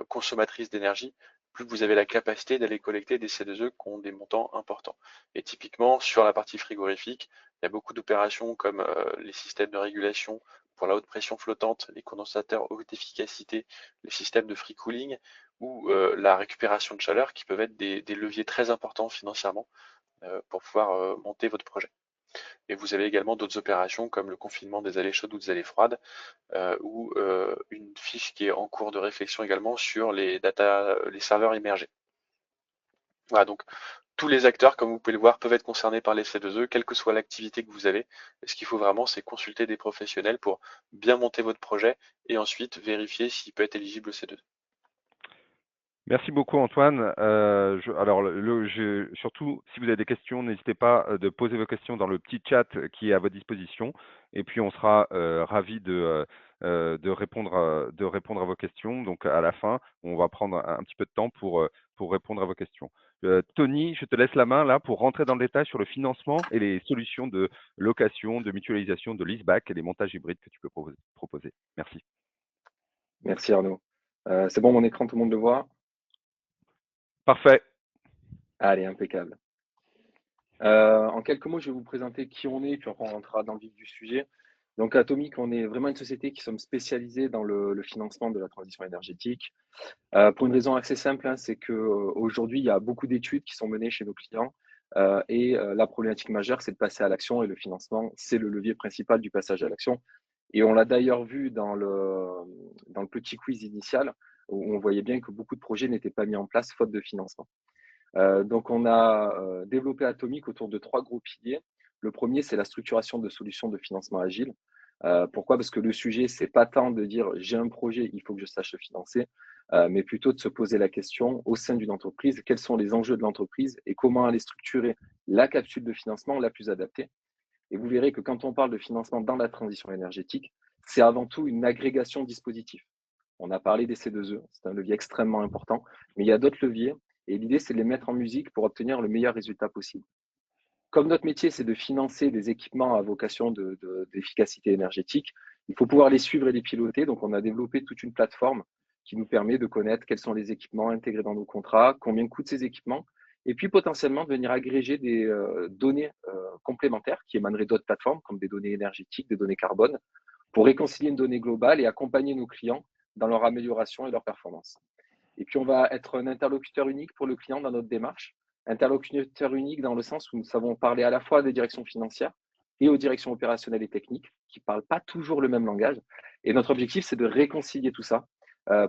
consommatrice d'énergie, plus vous avez la capacité d'aller collecter des C2E qui ont des montants importants. Et typiquement, sur la partie frigorifique, il y a beaucoup d'opérations comme les systèmes de régulation pour la haute pression flottante, les condensateurs haute efficacité, les systèmes de free cooling ou la récupération de chaleur qui peuvent être des leviers très importants financièrement pour pouvoir monter votre projet. Et vous avez également d'autres opérations comme le confinement des allées chaudes ou des allées froides, ou une fiche qui est en cours de réflexion également sur les serveurs immergés. Voilà, donc tous les acteurs, comme vous pouvez le voir, peuvent être concernés par les C2E, quelle que soit l'activité que vous avez. Et ce qu'il faut vraiment, c'est consulter des professionnels pour bien monter votre projet et ensuite vérifier s'il peut être éligible au C2E. Merci beaucoup Antoine. Alors, surtout, si vous avez des questions, n'hésitez pas de poser vos questions dans le petit chat qui est à votre disposition. Et puis, on sera ravis de répondre à vos questions. Donc, à la fin, on va prendre un petit peu de temps pour répondre à vos questions. Tony, je te laisse la main là pour rentrer dans le détail sur le financement et les solutions de location, de mutualisation, de leaseback et les montages hybrides que tu peux proposer. Merci. Merci Arnaud. C'est bon, mon écran, tout le monde le voit? Parfait. Allez, impeccable. En quelques mots, je vais vous présenter qui on est, puis on rentrera dans le vif du sujet. Donc, Atomic, on est vraiment une société qui sommes spécialisés dans le financement de la transition énergétique. Pour une raison assez simple, hein, c'est qu'aujourd'hui, il y a beaucoup d'études qui sont menées chez nos clients. La problématique majeure, c'est de passer à l'action et le financement, c'est le levier principal du passage à l'action. Et on l'a d'ailleurs vu dans le petit quiz initial, où on voyait bien que beaucoup de projets n'étaient pas mis en place faute de financement. Donc, on a développé Atomic autour de 3 gros piliers. Le premier, c'est la structuration de solutions de financement agile. Pourquoi? Parce que le sujet, c'est pas tant de dire j'ai un projet, il faut que je sache le financer, mais plutôt de se poser la question au sein d'une entreprise, quels sont les enjeux de l'entreprise et comment aller structurer la capsule de financement la plus adaptée. Et vous verrez que quand on parle de financement dans la transition énergétique, c'est avant tout une agrégation de dispositifs. On a parlé des C2E, c'est un levier extrêmement important, mais il y a d'autres leviers et l'idée, c'est de les mettre en musique pour obtenir le meilleur résultat possible. Comme notre métier, c'est de financer des équipements à vocation d'efficacité énergétique, il faut pouvoir les suivre et les piloter. Donc, on a développé toute une plateforme qui nous permet de connaître quels sont les équipements intégrés dans nos contrats, combien coûtent ces équipements, et puis potentiellement de venir agréger des données complémentaires qui émaneraient d'autres plateformes, comme des données énergétiques, des données carbone, pour réconcilier une donnée globale et accompagner nos clients dans leur amélioration et leur performance. Et puis, on va être un interlocuteur unique pour le client dans notre démarche. Interlocuteur unique dans le sens où nous savons parler à la fois des directions financières, et aux directions opérationnelles et techniques qui ne parlent pas toujours le même langage. Et notre objectif, c'est de réconcilier tout ça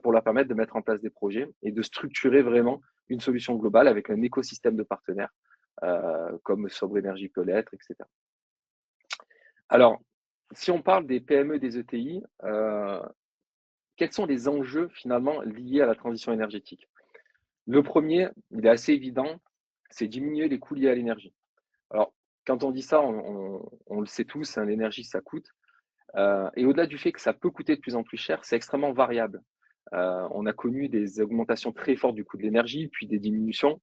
pour leur permettre de mettre en place des projets et de structurer vraiment une solution globale avec un écosystème de partenaires comme Sobre Énergie peut l'être, etc. Alors, si on parle des PME, des ETI, quels sont les enjeux finalement liés à la transition énergétique? Le premier, il est assez évident, c'est diminuer les coûts liés à l'énergie. Alors, quand on dit ça, on le sait tous, hein, l'énergie, ça coûte. Et au-delà du fait que ça peut coûter de plus en plus cher, c'est extrêmement variable. On a connu des augmentations très fortes du coût de l'énergie, puis des diminutions.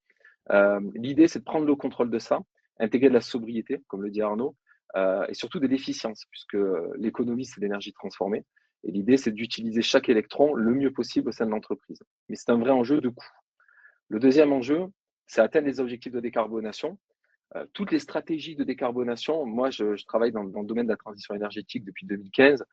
L'idée, c'est de prendre le contrôle de ça, intégrer de la sobriété, comme le dit Arnaud, et surtout de l'efficience, puisque l'économie, c'est l'énergie transformée. Et l'idée, c'est d'utiliser chaque électron le mieux possible au sein de l'entreprise. Mais c'est un vrai enjeu de coût. Le deuxième enjeu, c'est atteindre les objectifs de décarbonation. Toutes les stratégies de décarbonation, moi, je travaille dans le domaine de la transition énergétique depuis 2015.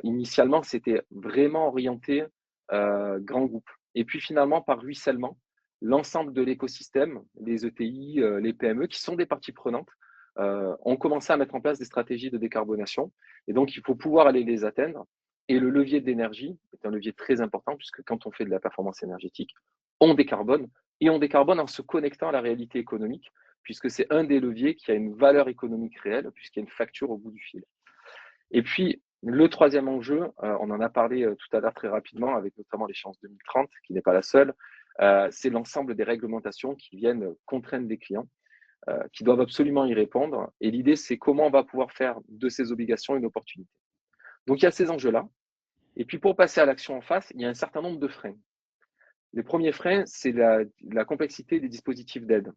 Initialement, c'était vraiment orienté grand groupe. Et puis finalement, par ruissellement, l'ensemble de l'écosystème, les ETI, les PME, qui sont des parties prenantes, ont commencé à mettre en place des stratégies de décarbonation. Et donc, il faut pouvoir aller les atteindre. Et le levier d'énergie est un levier très important, puisque quand on fait de la performance énergétique, on décarbone. Et on décarbone en se connectant à la réalité économique, puisque c'est un des leviers qui a une valeur économique réelle, puisqu'il y a une facture au bout du fil. Et puis, le troisième enjeu, on en a parlé tout à l'heure très rapidement, avec notamment l'échéance 2030, qui n'est pas la seule, c'est l'ensemble des réglementations qui viennent contraindre les clients, qui doivent absolument y répondre. Et l'idée, c'est comment on va pouvoir faire de ces obligations une opportunité. Donc, il y a ces enjeux-là. Et puis, pour passer à l'action en face, il y a un certain nombre de freins. Les premiers freins, c'est la complexité des dispositifs d'aide.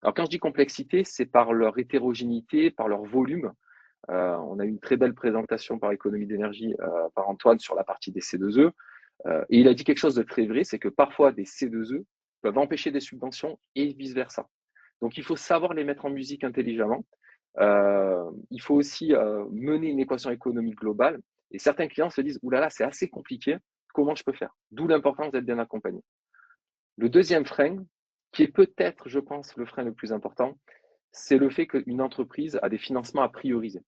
Alors, quand je dis complexité, c'est par leur hétérogénéité, par leur volume. On a eu une très belle présentation par Économie d'énergie par Antoine sur la partie des C2E. Et il a dit quelque chose de très vrai, c'est que parfois des C2E peuvent empêcher des subventions et vice-versa. Donc, il faut savoir les mettre en musique intelligemment. Il faut aussi mener une équation économique globale. Et certains clients se disent, oulala, c'est assez compliqué, comment je peux faire? D'où l'importance d'être bien accompagné. Le deuxième frein, qui est peut-être, je pense, le frein le plus important, c'est le fait qu'une entreprise a des financements à prioriser.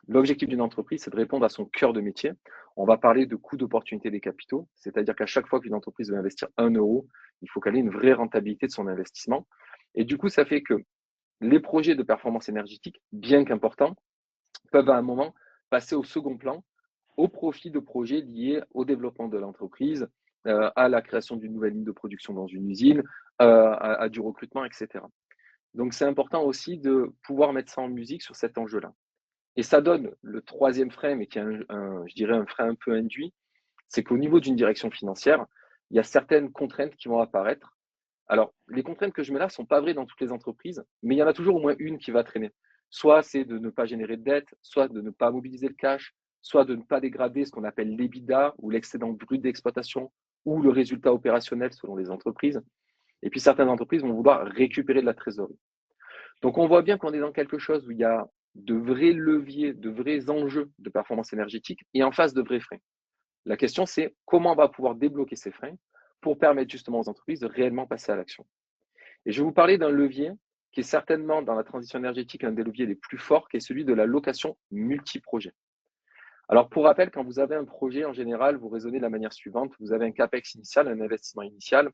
L'objectif d'une entreprise, c'est de répondre à son cœur de métier. On va parler de coût d'opportunité des capitaux, c'est-à-dire qu'à chaque fois qu'une entreprise veut investir 1 euro, il faut qu'elle ait une vraie rentabilité de son investissement. Et du coup, ça fait que les projets de performance énergétique, bien qu'importants, peuvent à un moment passer au second plan au profit de projets liés au développement de l'entreprise, à la création d'une nouvelle ligne de production dans une usine, à du recrutement, etc. Donc, c'est important aussi de pouvoir mettre ça en musique sur cet enjeu-là. Et ça donne le troisième frein, mais qui est je dirais un frein un peu induit, c'est qu'au niveau d'une direction financière, il y a certaines contraintes qui vont apparaître. Alors, les contraintes que je mets là ne sont pas vraies dans toutes les entreprises, mais il y en a toujours au moins une qui va traîner. Soit c'est de ne pas générer de dette, soit de ne pas mobiliser le cash, soit de ne pas dégrader ce qu'on appelle l'EBITDA ou l'excédent brut d'exploitation ou le résultat opérationnel selon les entreprises. Et puis certaines entreprises vont vouloir récupérer de la trésorerie. Donc on voit bien qu'on est dans quelque chose où il y a de vrais leviers, de vrais enjeux de performance énergétique et en face de vrais freins. La question, c'est comment on va pouvoir débloquer ces freins pour permettre justement aux entreprises de réellement passer à l'action. Et je vais vous parler d'un levier qui est certainement dans la transition énergétique un des leviers les plus forts, qui est celui de la location multi-projet. Alors pour rappel, quand vous avez un projet, en général, vous raisonnez de la manière suivante. Vous avez un CAPEX initial, un investissement initial,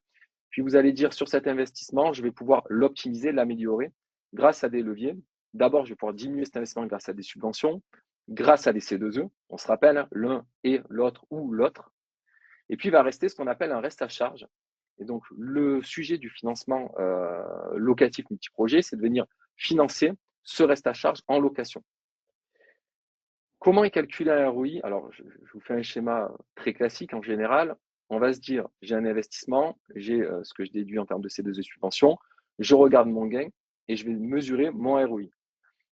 puis vous allez dire sur cet investissement, je vais pouvoir l'optimiser, l'améliorer grâce à des leviers. D'abord, je vais pouvoir diminuer cet investissement grâce à des subventions, grâce à des C2E. On se rappelle, l'un et l'autre ou l'autre. Et puis, il va rester ce qu'on appelle un reste à charge. Et donc, le sujet du financement locatif multiprojet, c'est de venir financer ce reste à charge en location. Comment est calculé un ROI? Alors, je vous fais un schéma très classique en général. On va se dire, j'ai un investissement, j'ai ce que je déduis en termes de C2E subvention, je regarde mon gain et je vais mesurer mon ROI.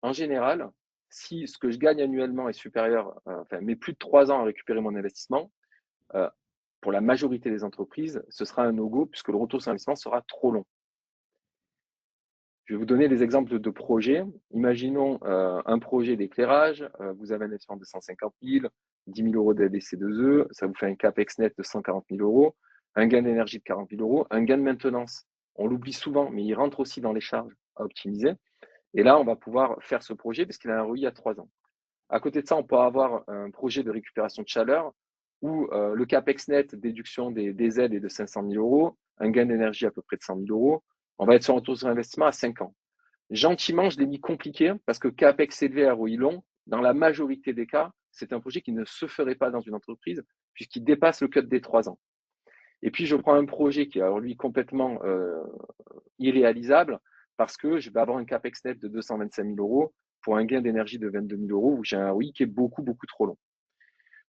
En général, si ce que je gagne annuellement est supérieur, met plus de 3 ans à récupérer mon investissement, pour la majorité des entreprises, ce sera un no-go puisque le retour sur investissement sera trop long. Je vais vous donner des exemples de projets. Imaginons un projet d'éclairage. Vous avez un investissement de 150 000, 10 000 euros d'ADC2E. Ça vous fait un CAPEX net de 140 000 euros, un gain d'énergie de 40 000 euros, un gain de maintenance. On l'oublie souvent, mais il rentre aussi dans les charges à optimiser. Et là, on va pouvoir faire ce projet parce qu'il a un ROI à 3 ans. À côté de ça, on peut avoir un projet de récupération de chaleur où le CAPEX net, déduction des aides est de 500 000 euros, un gain d'énergie à peu près de 100 000 euros. On va être sur un taux sur investissement à 5 ans. Gentiment, je l'ai mis compliqué parce que CAPEX élevé, ROI long, dans la majorité des cas, c'est un projet qui ne se ferait pas dans une entreprise puisqu'il dépasse le cut des 3 ans. Et puis, je prends un projet qui est alors lui complètement irréalisable parce que je vais avoir un CAPEX net de 225 000 euros pour un gain d'énergie de 22 000 euros où j'ai un ROI qui est beaucoup, beaucoup trop long.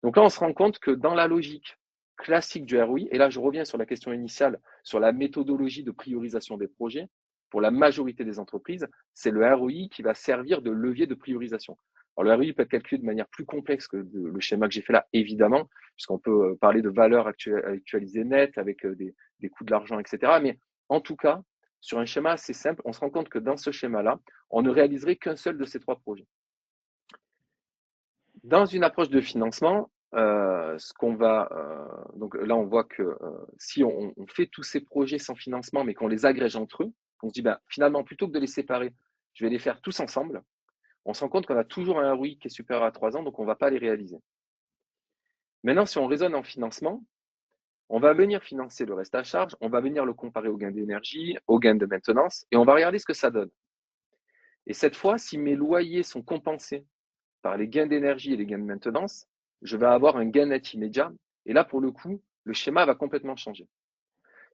Donc là, on se rend compte que dans la logique classique du ROI, et là, je reviens sur la question initiale, sur la méthodologie de priorisation des projets, pour la majorité des entreprises, c'est le ROI qui va servir de levier de priorisation. Alors, le ROI peut être calculé de manière plus complexe que le schéma que j'ai fait là, évidemment, puisqu'on peut parler de valeur actualisée nette avec des coûts de l'argent, etc. Mais en tout cas, sur un schéma assez simple, on se rend compte que dans ce schéma-là, on ne réaliserait qu'un seul de ces 3 projets. Dans une approche de financement, donc là, on voit que si on fait tous ces projets sans financement, mais qu'on les agrège entre eux, on se dit, finalement, plutôt que de les séparer, je vais les faire tous ensemble. On se rend compte qu'on a toujours un ROI qui est supérieur à 3 ans, donc on ne va pas les réaliser. Maintenant, si on raisonne en financement, on va venir financer le reste à charge, on va venir le comparer au gain d'énergie, au gain de maintenance, et on va regarder ce que ça donne. Et cette fois, si mes loyers sont compensés par les gains d'énergie et les gains de maintenance, je vais avoir un gain net immédiat. Et là, pour le coup, le schéma va complètement changer.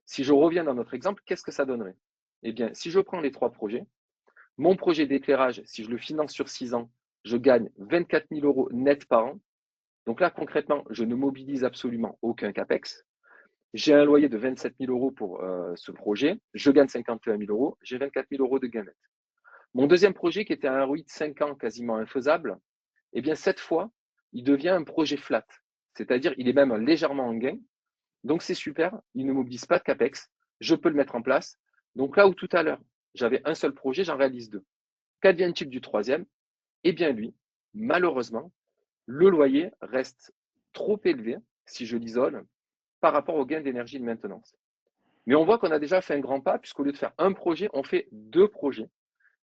Si je reviens dans notre exemple, qu'est-ce que ça donnerait? Eh bien, si je prends les 3 projets, mon projet d'éclairage, si je le finance sur 6 ans, je gagne 24 000 euros net par an. Donc là, concrètement, je ne mobilise absolument aucun CAPEX. J'ai un loyer de 27 000 euros pour ce projet. Je gagne 51 000 euros. J'ai 24 000 euros de gain net. Mon deuxième projet, qui était un ROI de 5 ans quasiment infaisable, eh bien, cette fois, il devient un projet flat. C'est-à-dire, il est même légèrement en gain. Donc, c'est super. Il ne mobilise pas de CAPEX. Je peux le mettre en place. Donc, là où tout à l'heure, j'avais un seul projet, j'en réalise 2. Qu'advient-il du troisième? Eh bien, lui, malheureusement, le loyer reste trop élevé, si je l'isole, par rapport au gain d'énergie de maintenance. Mais on voit qu'on a déjà fait un grand pas, puisqu'au lieu de faire un projet, on fait 2 projets.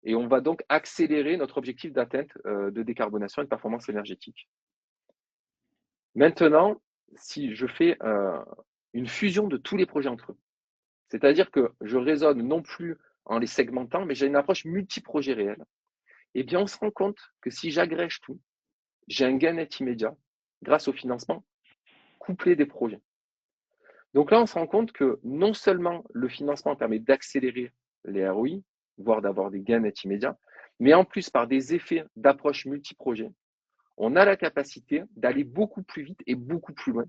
Et on va donc accélérer notre objectif d'atteinte de décarbonation et de performance énergétique. Maintenant, si je fais une fusion de tous les projets entre eux, c'est-à-dire que je raisonne non plus en les segmentant, mais j'ai une approche multi-projet réel, eh bien, on se rend compte que si j'agrège tout, j'ai un gain net immédiat grâce au financement couplé des projets. Donc là, on se rend compte que non seulement le financement permet d'accélérer les ROI, voire d'avoir des gains nets immédiats, mais en plus, par des effets d'approche multi-projet, on a la capacité d'aller beaucoup plus vite et beaucoup plus loin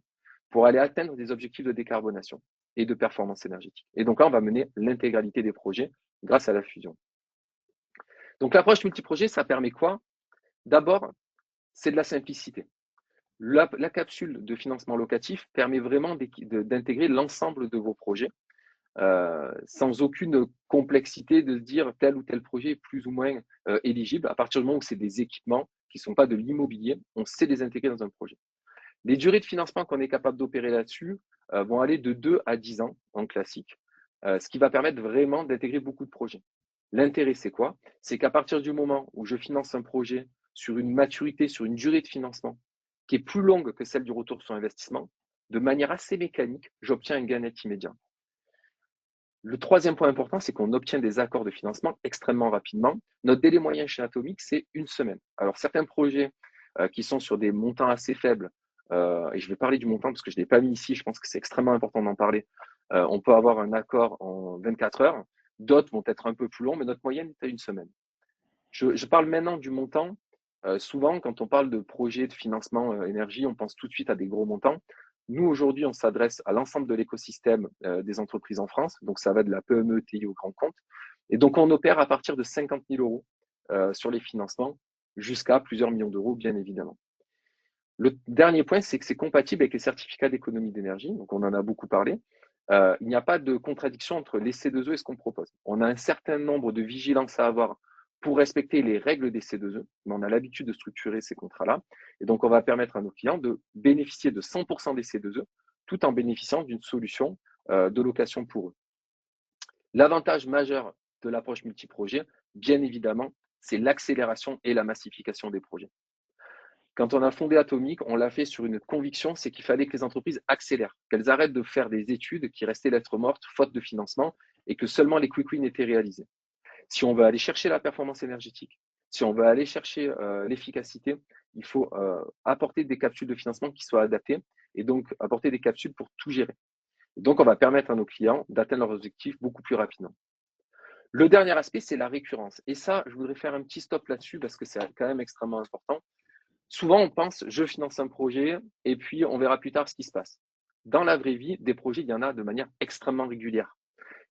pour aller atteindre des objectifs de décarbonation et de performance énergétique. Et donc là, on va mener l'intégralité des projets grâce à la fusion. Donc l'approche multi-projet, ça permet quoi? D'abord, c'est de la simplicité. La capsule de financement locatif permet vraiment d'intégrer l'ensemble de vos projets sans aucune complexité de dire tel ou tel projet est plus ou moins éligible. À partir du moment où c'est des équipements qui ne sont pas de l'immobilier, on sait les intégrer dans un projet. Les durées de financement qu'on est capable d'opérer là-dessus vont aller de 2 à 10 ans en classique, ce qui va permettre vraiment d'intégrer beaucoup de projets. L'intérêt, c'est quoi? C'est qu'à partir du moment où je finance un projet sur une maturité, sur une durée de financement qui est plus longue que celle du retour sur investissement, de manière assez mécanique, j'obtiens un gain net immédiat. Le troisième point important, c'est qu'on obtient des accords de financement extrêmement rapidement. Notre délai moyen chez Atomic, c'est 1 semaine. Alors, certains projets qui sont sur des montants assez faibles, et je vais parler du montant parce que je ne l'ai pas mis ici, je pense que c'est extrêmement important d'en parler. On peut avoir un accord en 24 heures. D'autres vont être un peu plus longs, mais notre moyenne est à 1 semaine. Je parle maintenant du montant. Souvent, quand on parle de projets de financement énergie, on pense tout de suite à des gros montants. Nous, aujourd'hui, on s'adresse à l'ensemble de l'écosystème des entreprises en France. Donc, ça va de la PME, TI au grand compte. Et donc, on opère à partir de 50 000 euros sur les financements jusqu'à plusieurs millions d'euros, bien évidemment. Le dernier point, c'est que c'est compatible avec les certificats d'économie d'énergie. Donc, on en a beaucoup parlé. Il n'y a pas de contradiction entre les C2E et ce qu'on propose. On a un certain nombre de vigilances à avoir pour respecter les règles des C2E, mais on a l'habitude de structurer ces contrats-là. Et donc, on va permettre à nos clients de bénéficier de 100% des C2E tout en bénéficiant d'une solution de location pour eux. L'avantage majeur de l'approche multiprojet, bien évidemment, c'est l'accélération et la massification des projets. Quand on a fondé Atomic, on l'a fait sur une conviction, c'est qu'il fallait que les entreprises accélèrent, qu'elles arrêtent de faire des études qui restaient lettres mortes, faute de financement, et que seulement les quick wins étaient réalisés. Si on veut aller chercher la performance énergétique, si on veut aller chercher l'efficacité, il faut apporter des capsules de financement qui soient adaptées et donc apporter des capsules pour tout gérer. Et donc, on va permettre à nos clients d'atteindre leurs objectifs beaucoup plus rapidement. Le dernier aspect, c'est la récurrence. Et ça, je voudrais faire un petit stop là-dessus parce que c'est quand même extrêmement important. Souvent, on pense, je finance un projet et puis on verra plus tard ce qui se passe. Dans la vraie vie, des projets, il y en a de manière extrêmement régulière.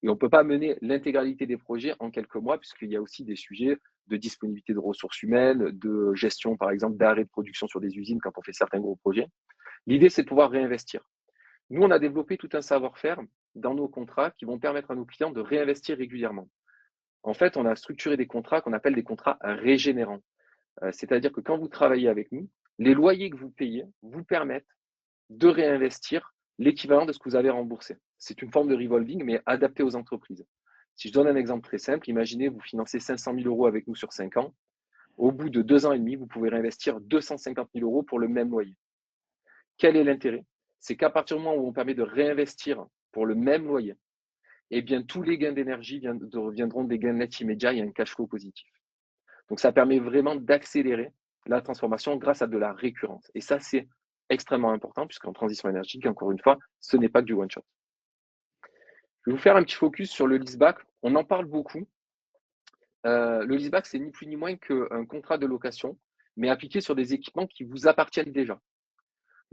Et on ne peut pas mener l'intégralité des projets en quelques mois, puisqu'il y a aussi des sujets de disponibilité de ressources humaines, de gestion, par exemple, d'arrêt de production sur des usines quand on fait certains gros projets. L'idée, c'est de pouvoir réinvestir. Nous, on a développé tout un savoir-faire dans nos contrats qui vont permettre à nos clients de réinvestir régulièrement. En fait, on a structuré des contrats qu'on appelle des contrats régénérants. C'est-à-dire que quand vous travaillez avec nous, les loyers que vous payez vous permettent de réinvestir l'équivalent de ce que vous avez remboursé. C'est une forme de revolving, mais adaptée aux entreprises. Si je donne un exemple très simple, imaginez vous financez 500 000 euros avec nous sur 5 ans. Au bout de 2 ans et demi, vous pouvez réinvestir 250 000 euros pour le même loyer. Quel est l'intérêt? C'est qu'à partir du moment où on permet de réinvestir pour le même loyer, eh bien, tous les gains d'énergie viendront des gains nets immédiats et un cash flow positif. Donc, ça permet vraiment d'accélérer la transformation grâce à de la récurrence. Et ça, c'est extrêmement important puisqu'en transition énergétique, encore une fois, ce n'est pas que du one-shot. Je vais vous faire un petit focus sur le leaseback. On en parle beaucoup. Le leaseback, c'est ni plus ni moins qu'un contrat de location, mais appliqué sur des équipements qui vous appartiennent déjà.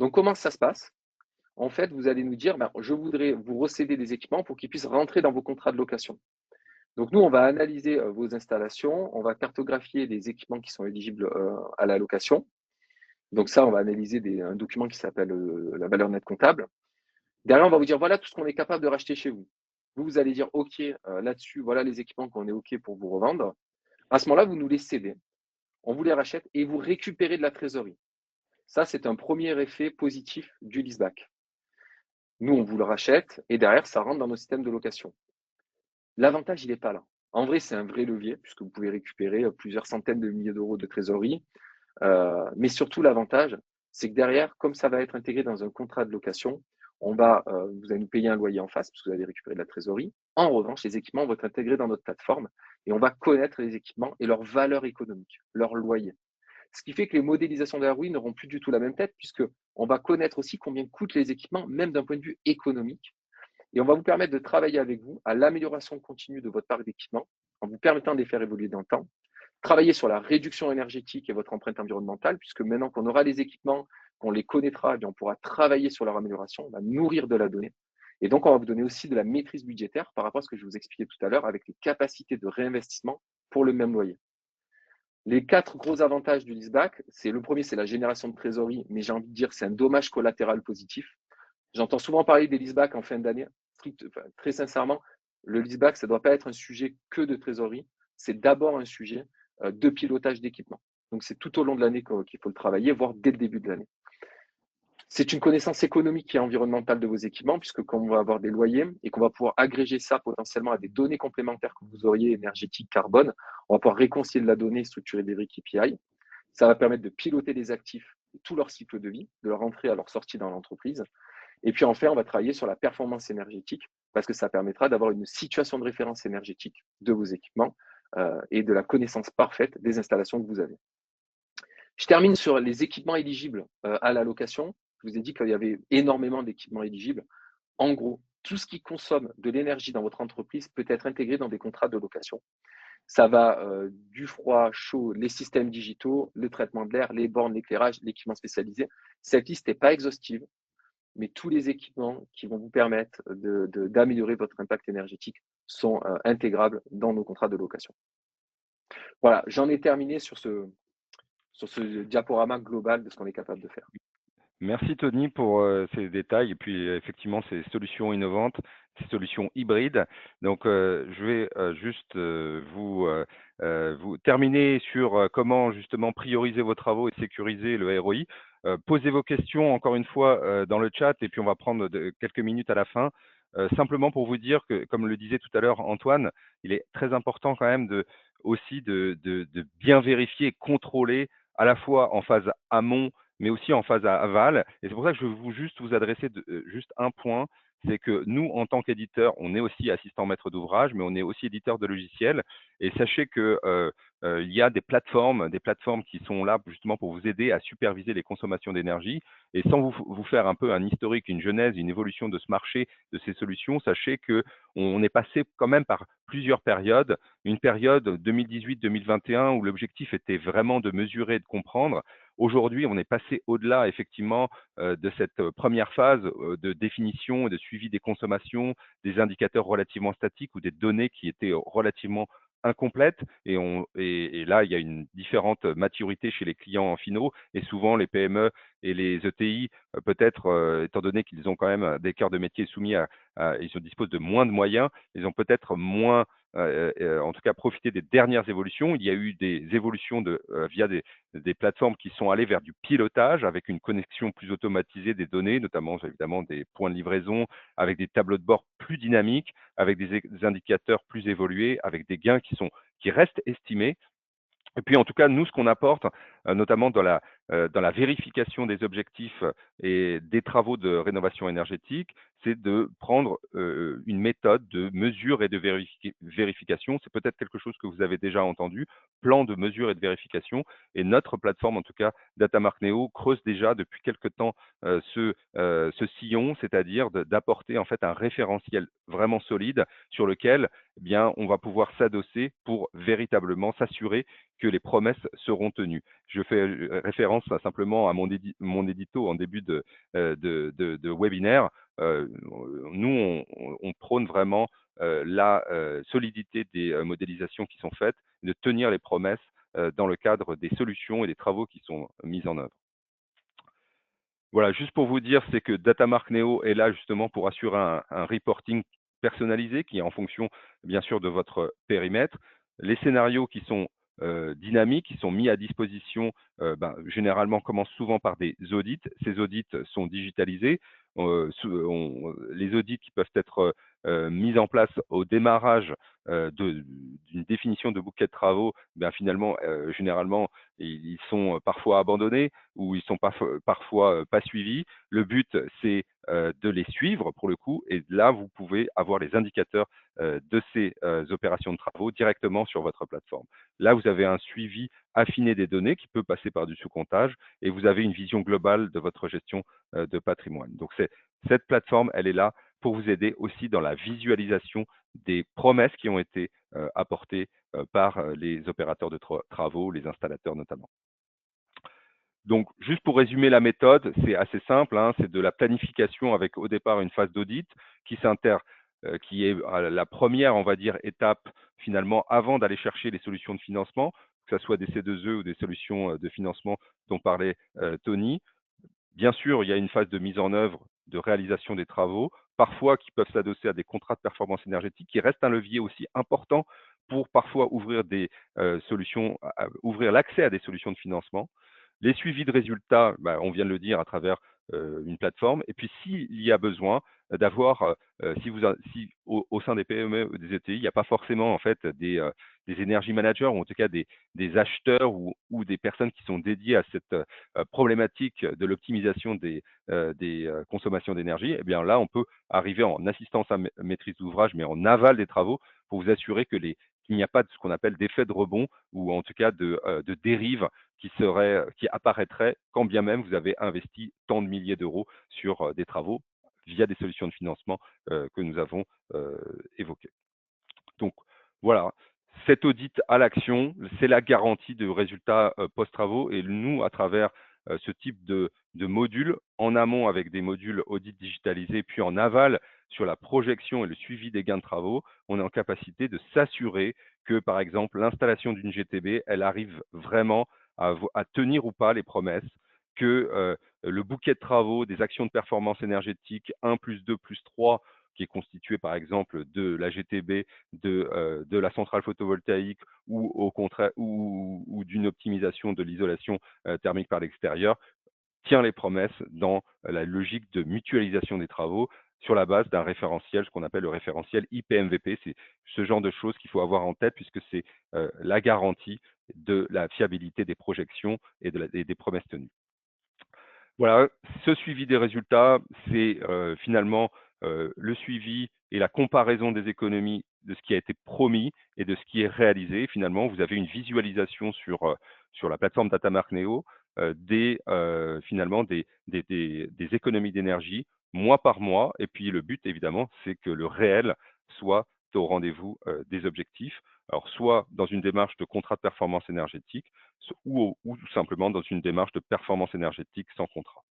Donc, comment ça se passe? En fait, vous allez nous dire, je voudrais vous recéder des équipements pour qu'ils puissent rentrer dans vos contrats de location. Donc, nous, on va analyser vos installations, on va cartographier les équipements qui sont éligibles à la location. Donc, ça, on va analyser un document qui s'appelle la valeur nette comptable. Derrière, on va vous dire, voilà tout ce qu'on est capable de racheter chez vous. Vous allez dire, OK, là-dessus, voilà les équipements qu'on est OK pour vous revendre. À ce moment-là, vous nous les cédez, on vous les rachète et vous récupérez de la trésorerie. Ça, c'est un premier effet positif du leaseback. Nous, on vous le rachète et derrière, ça rentre dans nos systèmes de location. L'avantage, il n'est pas là. En vrai, c'est un vrai levier puisque vous pouvez récupérer plusieurs centaines de milliers d'euros de trésorerie. Mais surtout, l'avantage, c'est que derrière, comme ça va être intégré dans un contrat de location, vous allez nous payer un loyer en face puisque vous allez récupérer de la trésorerie. En revanche, les équipements vont être intégrés dans notre plateforme et on va connaître les équipements et leur valeur économique, leur loyer. Ce qui fait que les modélisations de la ROI n'auront plus du tout la même tête puisqu'on va connaître aussi combien coûtent les équipements, même d'un point de vue économique. Et on va vous permettre de travailler avec vous à l'amélioration continue de votre parc d'équipements en vous permettant de les faire évoluer dans le temps. Travailler sur la réduction énergétique et votre empreinte environnementale, puisque maintenant qu'on aura les équipements, qu'on les connaîtra, on pourra travailler sur leur amélioration, on va nourrir de la donnée. Et donc, on va vous donner aussi de la maîtrise budgétaire par rapport à ce que je vous expliquais tout à l'heure avec les capacités de réinvestissement pour le même loyer. Les 4 gros avantages du leaseback, le premier, c'est la génération de trésorerie, mais j'ai envie de dire c'est un dommage collatéral positif. J'entends souvent parler des leasebacks en fin d'année. Très sincèrement, le leaseback, ça ne doit pas être un sujet que de trésorerie. C'est d'abord un sujet de pilotage d'équipement. Donc, c'est tout au long de l'année qu'il faut le travailler, voire dès le début de l'année. C'est une connaissance économique et environnementale de vos équipements, puisque quand on va avoir des loyers et qu'on va pouvoir agréger ça potentiellement à des données complémentaires que vous auriez, énergétiques, carbone, on va pouvoir réconcilier de la donnée et structurer des vrais KPI. Ça va permettre de piloter les actifs, tout leur cycle de vie, de leur entrée à leur sortie dans l'entreprise. Et puis enfin, on va travailler sur la performance énergétique parce que ça permettra d'avoir une situation de référence énergétique de vos équipements et de la connaissance parfaite des installations que vous avez. Je termine sur les équipements éligibles à la location. Je vous ai dit qu'il y avait énormément d'équipements éligibles. En gros, tout ce qui consomme de l'énergie dans votre entreprise peut être intégré dans des contrats de location. Ça va du froid, chaud, les systèmes digitaux, le traitement de l'air, les bornes, l'éclairage, l'équipement spécialisé. Cette liste n'est pas exhaustive, mais tous les équipements qui vont vous permettre d'améliorer votre impact énergétique sont intégrables dans nos contrats de location. Voilà, j'en ai terminé sur ce diaporama global de ce qu'on est capable de faire. Merci Tony pour ces détails et puis effectivement ces solutions innovantes, ces solutions hybrides. Donc je vais juste vous terminer sur comment justement prioriser vos travaux et sécuriser le ROI. Posez vos questions encore une fois dans le chat et puis on va prendre quelques minutes à la fin Simplement pour vous dire que, comme le disait tout à l'heure Antoine, il est très important quand même aussi de bien vérifier et contrôler à la fois en phase amont, mais aussi en phase aval. Et c'est pour ça que je veux juste vous adresser juste un point, c'est que nous, en tant qu'éditeurs, on est aussi assistant maître d'ouvrage, mais on est aussi éditeur de logiciels. Et sachez que il y a des plateformes qui sont là justement pour vous aider à superviser les consommations d'énergie. Et sans vous faire un peu un historique, une genèse, une évolution de ce marché, de ces solutions, sachez que on est passé quand même par plusieurs périodes. Une période 2018-2021 où l'objectif était vraiment de mesurer et de comprendre. Aujourd'hui, on est passé au-delà effectivement de cette première phase de définition et de suivi des consommations, des indicateurs relativement statiques ou des données qui étaient relativement incomplètes. Et là, il y a une différente maturité chez les clients finaux et souvent les PME et les ETI, peut-être, étant donné qu'ils ont quand même des cœurs de métier soumis ils se disposent de moins de moyens, ils ont peut-être moins, en tout cas, profité des dernières évolutions. Il y a eu des évolutions via des plateformes qui sont allées vers du pilotage avec une connexion plus automatisée des données, notamment évidemment des points de livraison, avec des tableaux de bord plus dynamiques, avec des indicateurs plus évolués, avec des gains qui restent estimés. Et puis, en tout cas, nous, ce qu'on apporte, notamment dans la vérification des objectifs et des travaux de rénovation énergétique, c'est de prendre une méthode de mesure et de vérification. C'est peut-être quelque chose que vous avez déjà entendu, plan de mesure et de vérification. Et notre plateforme, en tout cas, Datamark Neo, creuse déjà depuis quelque temps ce sillon, c'est-à-dire d'apporter en fait un référentiel vraiment solide sur lequel eh bien, on va pouvoir s'adosser pour véritablement s'assurer que les promesses seront tenues. Je fais référence simplement à mon édito en début de webinaire. Nous, on prône vraiment la solidité des modélisations qui sont faites, de tenir les promesses dans le cadre des solutions et des travaux qui sont mis en œuvre. Voilà, juste pour vous dire, c'est que Datamark Neo est là justement pour assurer un reporting personnalisé qui est en fonction, bien sûr, de votre périmètre. Les scénarios qui sont dynamiques, qui sont mis à disposition, généralement commencent souvent par des audits. Ces audits sont digitalisés. Les audits qui peuvent être mis en place au démarrage d'une définition de bouquet de travaux, finalement, généralement, ils sont parfois abandonnés ou ils sont parfois pas suivis. Le but, c'est de les suivre pour le coup, et là, vous pouvez avoir les indicateurs de ces opérations de travaux directement sur votre plateforme. Là, vous avez un suivi affiné des données qui peut passer par du sous-comptage et vous avez une vision globale de votre gestion de patrimoine. Donc, cette plateforme, elle est là pour vous aider aussi dans la visualisation des promesses qui ont été apportées par les opérateurs de travaux, les installateurs notamment. Donc, juste pour résumer la méthode, c'est assez simple, hein, c'est de la planification avec au départ une phase d'audit qui est la première, on va dire, étape finalement avant d'aller chercher les solutions de financement, que ce soit des C2E ou des solutions de financement dont parlait Tony. Bien sûr, il y a une phase de mise en œuvre, de réalisation des travaux, parfois qui peuvent s'adosser à des contrats de performance énergétique, qui restent un levier aussi important pour parfois ouvrir des solutions, ouvrir l'accès à des solutions de financement. Les suivis de résultats, on vient de le dire à travers une plateforme. Et puis, s'il y a besoin d'avoir, si au sein des PME ou des ETI, il n'y a pas forcément en fait des énergie managers ou en tout cas des acheteurs ou des personnes qui sont dédiées à cette problématique de l'optimisation des consommations d'énergie, eh bien là, on peut arriver en assistance à maîtrise d'ouvrage, mais en aval des travaux, pour vous assurer qu'il n'y a pas de ce qu'on appelle d'effet de rebond ou en tout cas de dérive qui apparaîtrait quand bien même vous avez investi tant de milliers d'euros sur des travaux via des solutions de financement que nous avons évoquées. Donc voilà, cet audit à l'action, c'est la garantie de résultats post-travaux. Et nous, à travers ce type de module, en amont avec des modules audit digitalisés, puis en aval sur la projection et le suivi des gains de travaux, on est en capacité de s'assurer que, par exemple, l'installation d'une GTB, elle arrive vraiment à tenir ou pas les promesses, que le bouquet de travaux, des actions de performance énergétique 1 plus 2 plus 3, qui est constitué par exemple de la GTB, de la centrale photovoltaïque ou au contraire ou d'une optimisation de l'isolation thermique par l'extérieur, tient les promesses dans la logique de mutualisation des travaux sur la base d'un référentiel, ce qu'on appelle le référentiel IPMVP. C'est ce genre de choses qu'il faut avoir en tête puisque c'est la garantie de la fiabilité des projections et des promesses tenues. Voilà, ce suivi des résultats, c'est finalement le suivi et la comparaison des économies de ce qui a été promis et de ce qui est réalisé. Finalement, vous avez une visualisation sur la plateforme Datamark Neo finalement des économies d'énergie mois par mois. Et puis le but, évidemment, c'est que le réel soit au rendez-vous des objectifs. Alors, soit dans une démarche de contrat de performance énergétique, ou tout simplement dans une démarche de performance énergétique sans contrat.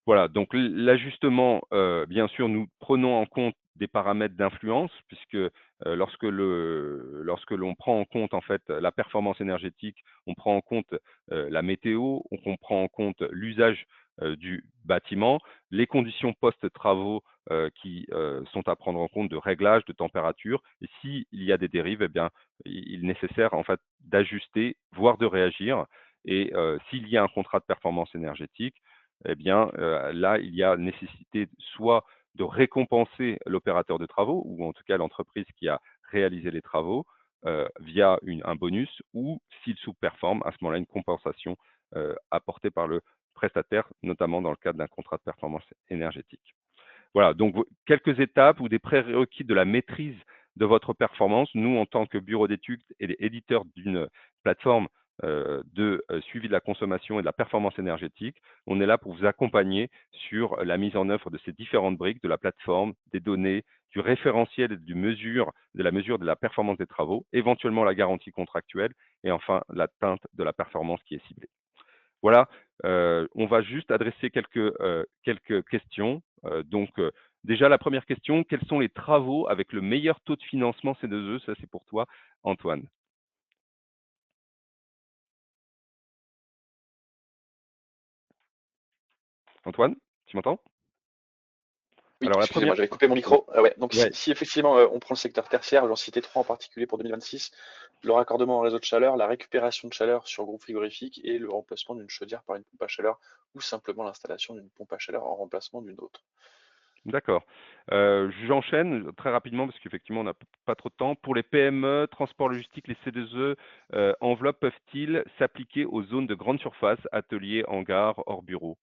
Voilà, donc l'ajustement, bien sûr, nous prenons en compte des paramètres d'influence puisque lorsque l'on prend en compte en fait la performance énergétique, on prend en compte la météo, on prend en compte l'usage du bâtiment, les conditions post-travaux qui sont à prendre en compte de réglage, de température. Et s'il y a des dérives, eh bien, il est nécessaire en fait d'ajuster, voire de réagir. Et s'il y a un contrat de performance énergétique, eh bien, là, il y a nécessité soit de récompenser l'opérateur de travaux, ou en tout cas l'entreprise qui a réalisé les travaux, via un bonus, ou s'il sous-performe, à ce moment-là, une compensation apportée par le prestataire, notamment dans le cadre d'un contrat de performance énergétique. Voilà, donc quelques étapes ou des prérequis de la maîtrise de votre performance. Nous, en tant que bureau d'études et éditeur d'une plateforme de suivi de la consommation et de la performance énergétique, on est là pour vous accompagner sur la mise en œuvre de ces différentes briques de la plateforme, des données, du référentiel et de la mesure de la performance des travaux, éventuellement la garantie contractuelle et enfin l'atteinte de la performance qui est ciblée. Voilà, on va juste adresser quelques questions. Déjà, la première question, quels sont les travaux avec le meilleur taux de financement C2E? Ça, c'est pour toi, Antoine. Antoine, tu m'entends? Oui, Alors, la excusez-moi, première. j'avais coupé mon Ouais, micro. Ouais, donc ouais, si effectivement on prend le secteur tertiaire, j'en citais trois en particulier pour 2026, le raccordement en réseau de chaleur, la récupération de chaleur sur groupe frigorifique et le remplacement d'une chaudière par une pompe à chaleur ou simplement l'installation d'une pompe à chaleur en remplacement d'une autre. d'accord. J'enchaîne très rapidement parce qu'effectivement, on n'a pas trop de temps. Pour les PME, transport logistique, les C2E, enveloppes peuvent-ils s'appliquer aux zones de grande surface, ateliers, hangars, hors bureau?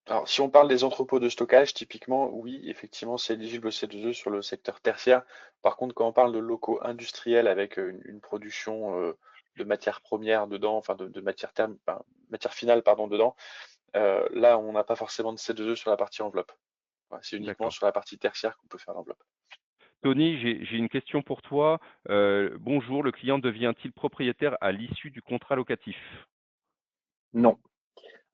Alors, si on parle des entrepôts de stockage, typiquement, oui, effectivement, c'est éligible au C2E sur le secteur tertiaire. Par contre, quand on parle de locaux industriels avec une production de matières premières dedans, enfin de matière finale, pardon, dedans, là, on n'a pas forcément de C2E sur la partie enveloppe. Voilà, c'est uniquement D'accord. sur la partie tertiaire qu'on peut faire l'enveloppe. Tony, j'ai une question pour toi. Bonjour, le client devient-il propriétaire à l'issue du contrat locatif? Non.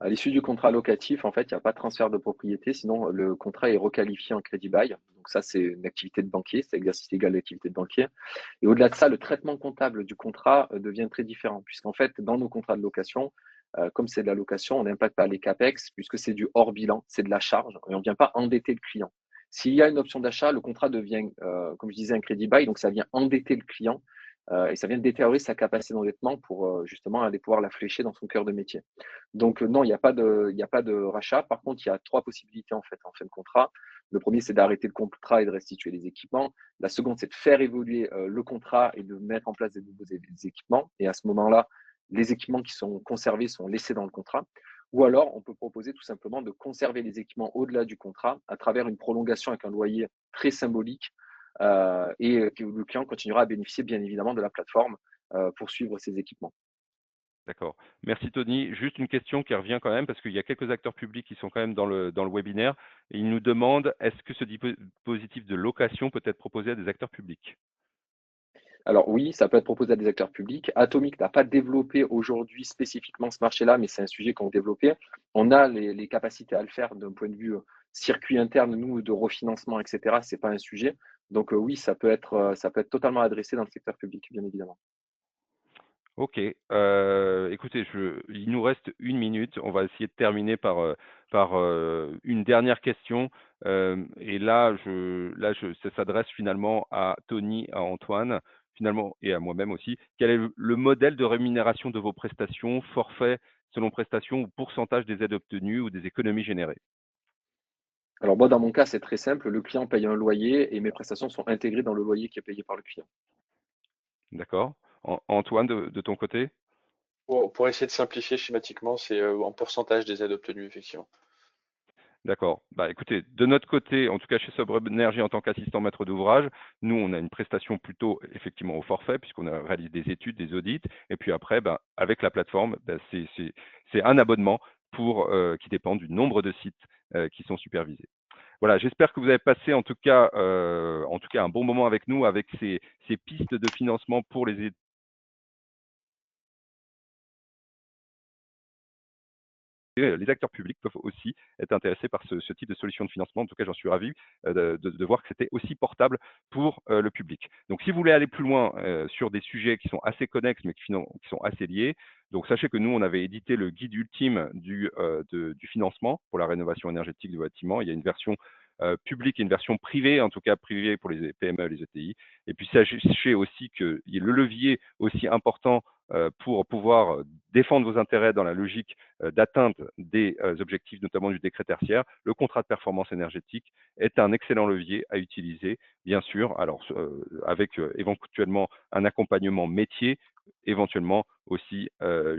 À l'issue du contrat locatif, en fait, il n'y a pas de transfert de propriété, sinon le contrat est requalifié en crédit bail. Donc ça, c'est une activité de banquier, c'est exercice légal d'activité de banquier. Et au-delà de ça, le traitement comptable du contrat devient très différent, puisqu'en fait, dans nos contrats de location, comme c'est de la location, on n'impacte pas les CAPEX, puisque c'est du hors bilan, c'est de la charge, et on ne vient pas endetter le client. S'il y a une option d'achat, le contrat devient, comme je disais, un crédit bail, donc ça vient endetter le client, et ça vient détériorer sa capacité d'endettement pour justement aller pouvoir la flécher dans son cœur de métier. Donc non, il n'y a pas de rachat. Par contre, il y a trois possibilités en fait en fin de contrat. Le premier, c'est d'arrêter le contrat et de restituer les équipements. La seconde, c'est de faire évoluer le contrat et de mettre en place des nouveaux équipements. Et à ce moment-là, les équipements qui sont conservés sont laissés dans le contrat. Ou alors, on peut proposer tout simplement de conserver les équipements au-delà du contrat à travers une prolongation avec un loyer très symbolique et que le client continuera à bénéficier bien évidemment de la plateforme pour suivre ses équipements. D'accord. Merci Tony. Juste une question qui revient quand même parce qu'il y a quelques acteurs publics qui sont quand même dans le webinaire. Et ils nous demandent est-ce que ce dispositif de location peut être proposé à des acteurs publics? Alors oui, ça peut être proposé à des acteurs publics. Atomic n'a pas développé aujourd'hui spécifiquement ce marché-là, mais c'est un sujet qu'on a développé. On a les capacités à le faire d'un point de vue circuit interne, nous, de refinancement, etc. C'est pas un sujet. Donc oui, ça peut être totalement adressé dans le secteur public, bien évidemment. Ok. Écoutez, il nous reste une minute. On va essayer de terminer par une dernière question. Et là, ça s'adresse finalement à Tony, à Antoine, finalement, et à moi-même aussi. Quel est le modèle de rémunération de vos prestations, forfait selon prestation ou pourcentage des aides obtenues ou des économies générées? Alors moi, dans mon cas, c'est très simple. Le client paye un loyer et mes prestations sont intégrées dans le loyer qui est payé par le client. D'accord. Antoine, de ton côté? Pour essayer de simplifier schématiquement, c'est en pourcentage des aides obtenues, effectivement. D'accord. Bah, écoutez, de notre côté, en tout cas chez Sobre Énergie en tant qu'assistant maître d'ouvrage, nous, on a une prestation plutôt effectivement au forfait, puisqu'on réalise des études, des audits, et puis après, bah, avec la plateforme, bah, c'est un abonnement qui dépend du nombre de sites qui sont supervisés. Voilà, j'espère que vous avez passé en tout cas un bon moment avec nous, avec ces pistes de financement pour les les acteurs publics peuvent aussi être intéressés par ce type de solution de financement. En tout cas, j'en suis ravi de voir que c'était aussi portable pour le public. Donc, si vous voulez aller plus loin sur des sujets qui sont assez connexes, mais qui sont assez liés, donc sachez que nous, on avait édité le guide ultime du financement pour la rénovation énergétique du bâtiment. Il y a une version publique et une version privée, en tout cas privée pour les PME et les ETI. Et puis, sachez aussi que le levier aussi important pour pouvoir défendre vos intérêts dans la logique d'atteinte des objectifs, notamment du décret tertiaire, le contrat de performance énergétique est un excellent levier à utiliser, bien sûr, alors avec éventuellement un accompagnement métier, éventuellement aussi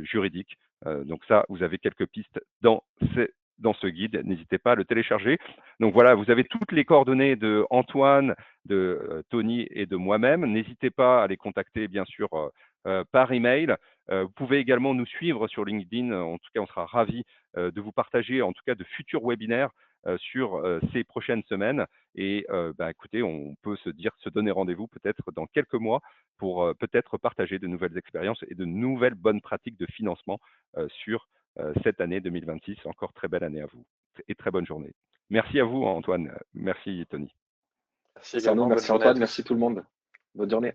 juridique. Donc ça, vous avez quelques pistes dans ce guide, n'hésitez pas à le télécharger. Donc voilà, vous avez toutes les coordonnées de Antoine, de Tony et de moi-même. N'hésitez pas à les contacter, bien sûr, par email. Vous pouvez également nous suivre sur LinkedIn. En tout cas, on sera ravis de vous partager, en tout cas, de futurs webinaires sur ces prochaines semaines. Et bah, écoutez, on peut se donner rendez-vous peut-être dans quelques mois pour peut-être partager de nouvelles expériences et de nouvelles bonnes pratiques de financement sur cette année 2026. Encore très belle année à vous et très bonne journée. Merci à vous, Antoine. Merci, Tony. Merci Merci Arnaud, également, bonne merci journée à Antoine, merci tous. tout le monde. Bonne journée.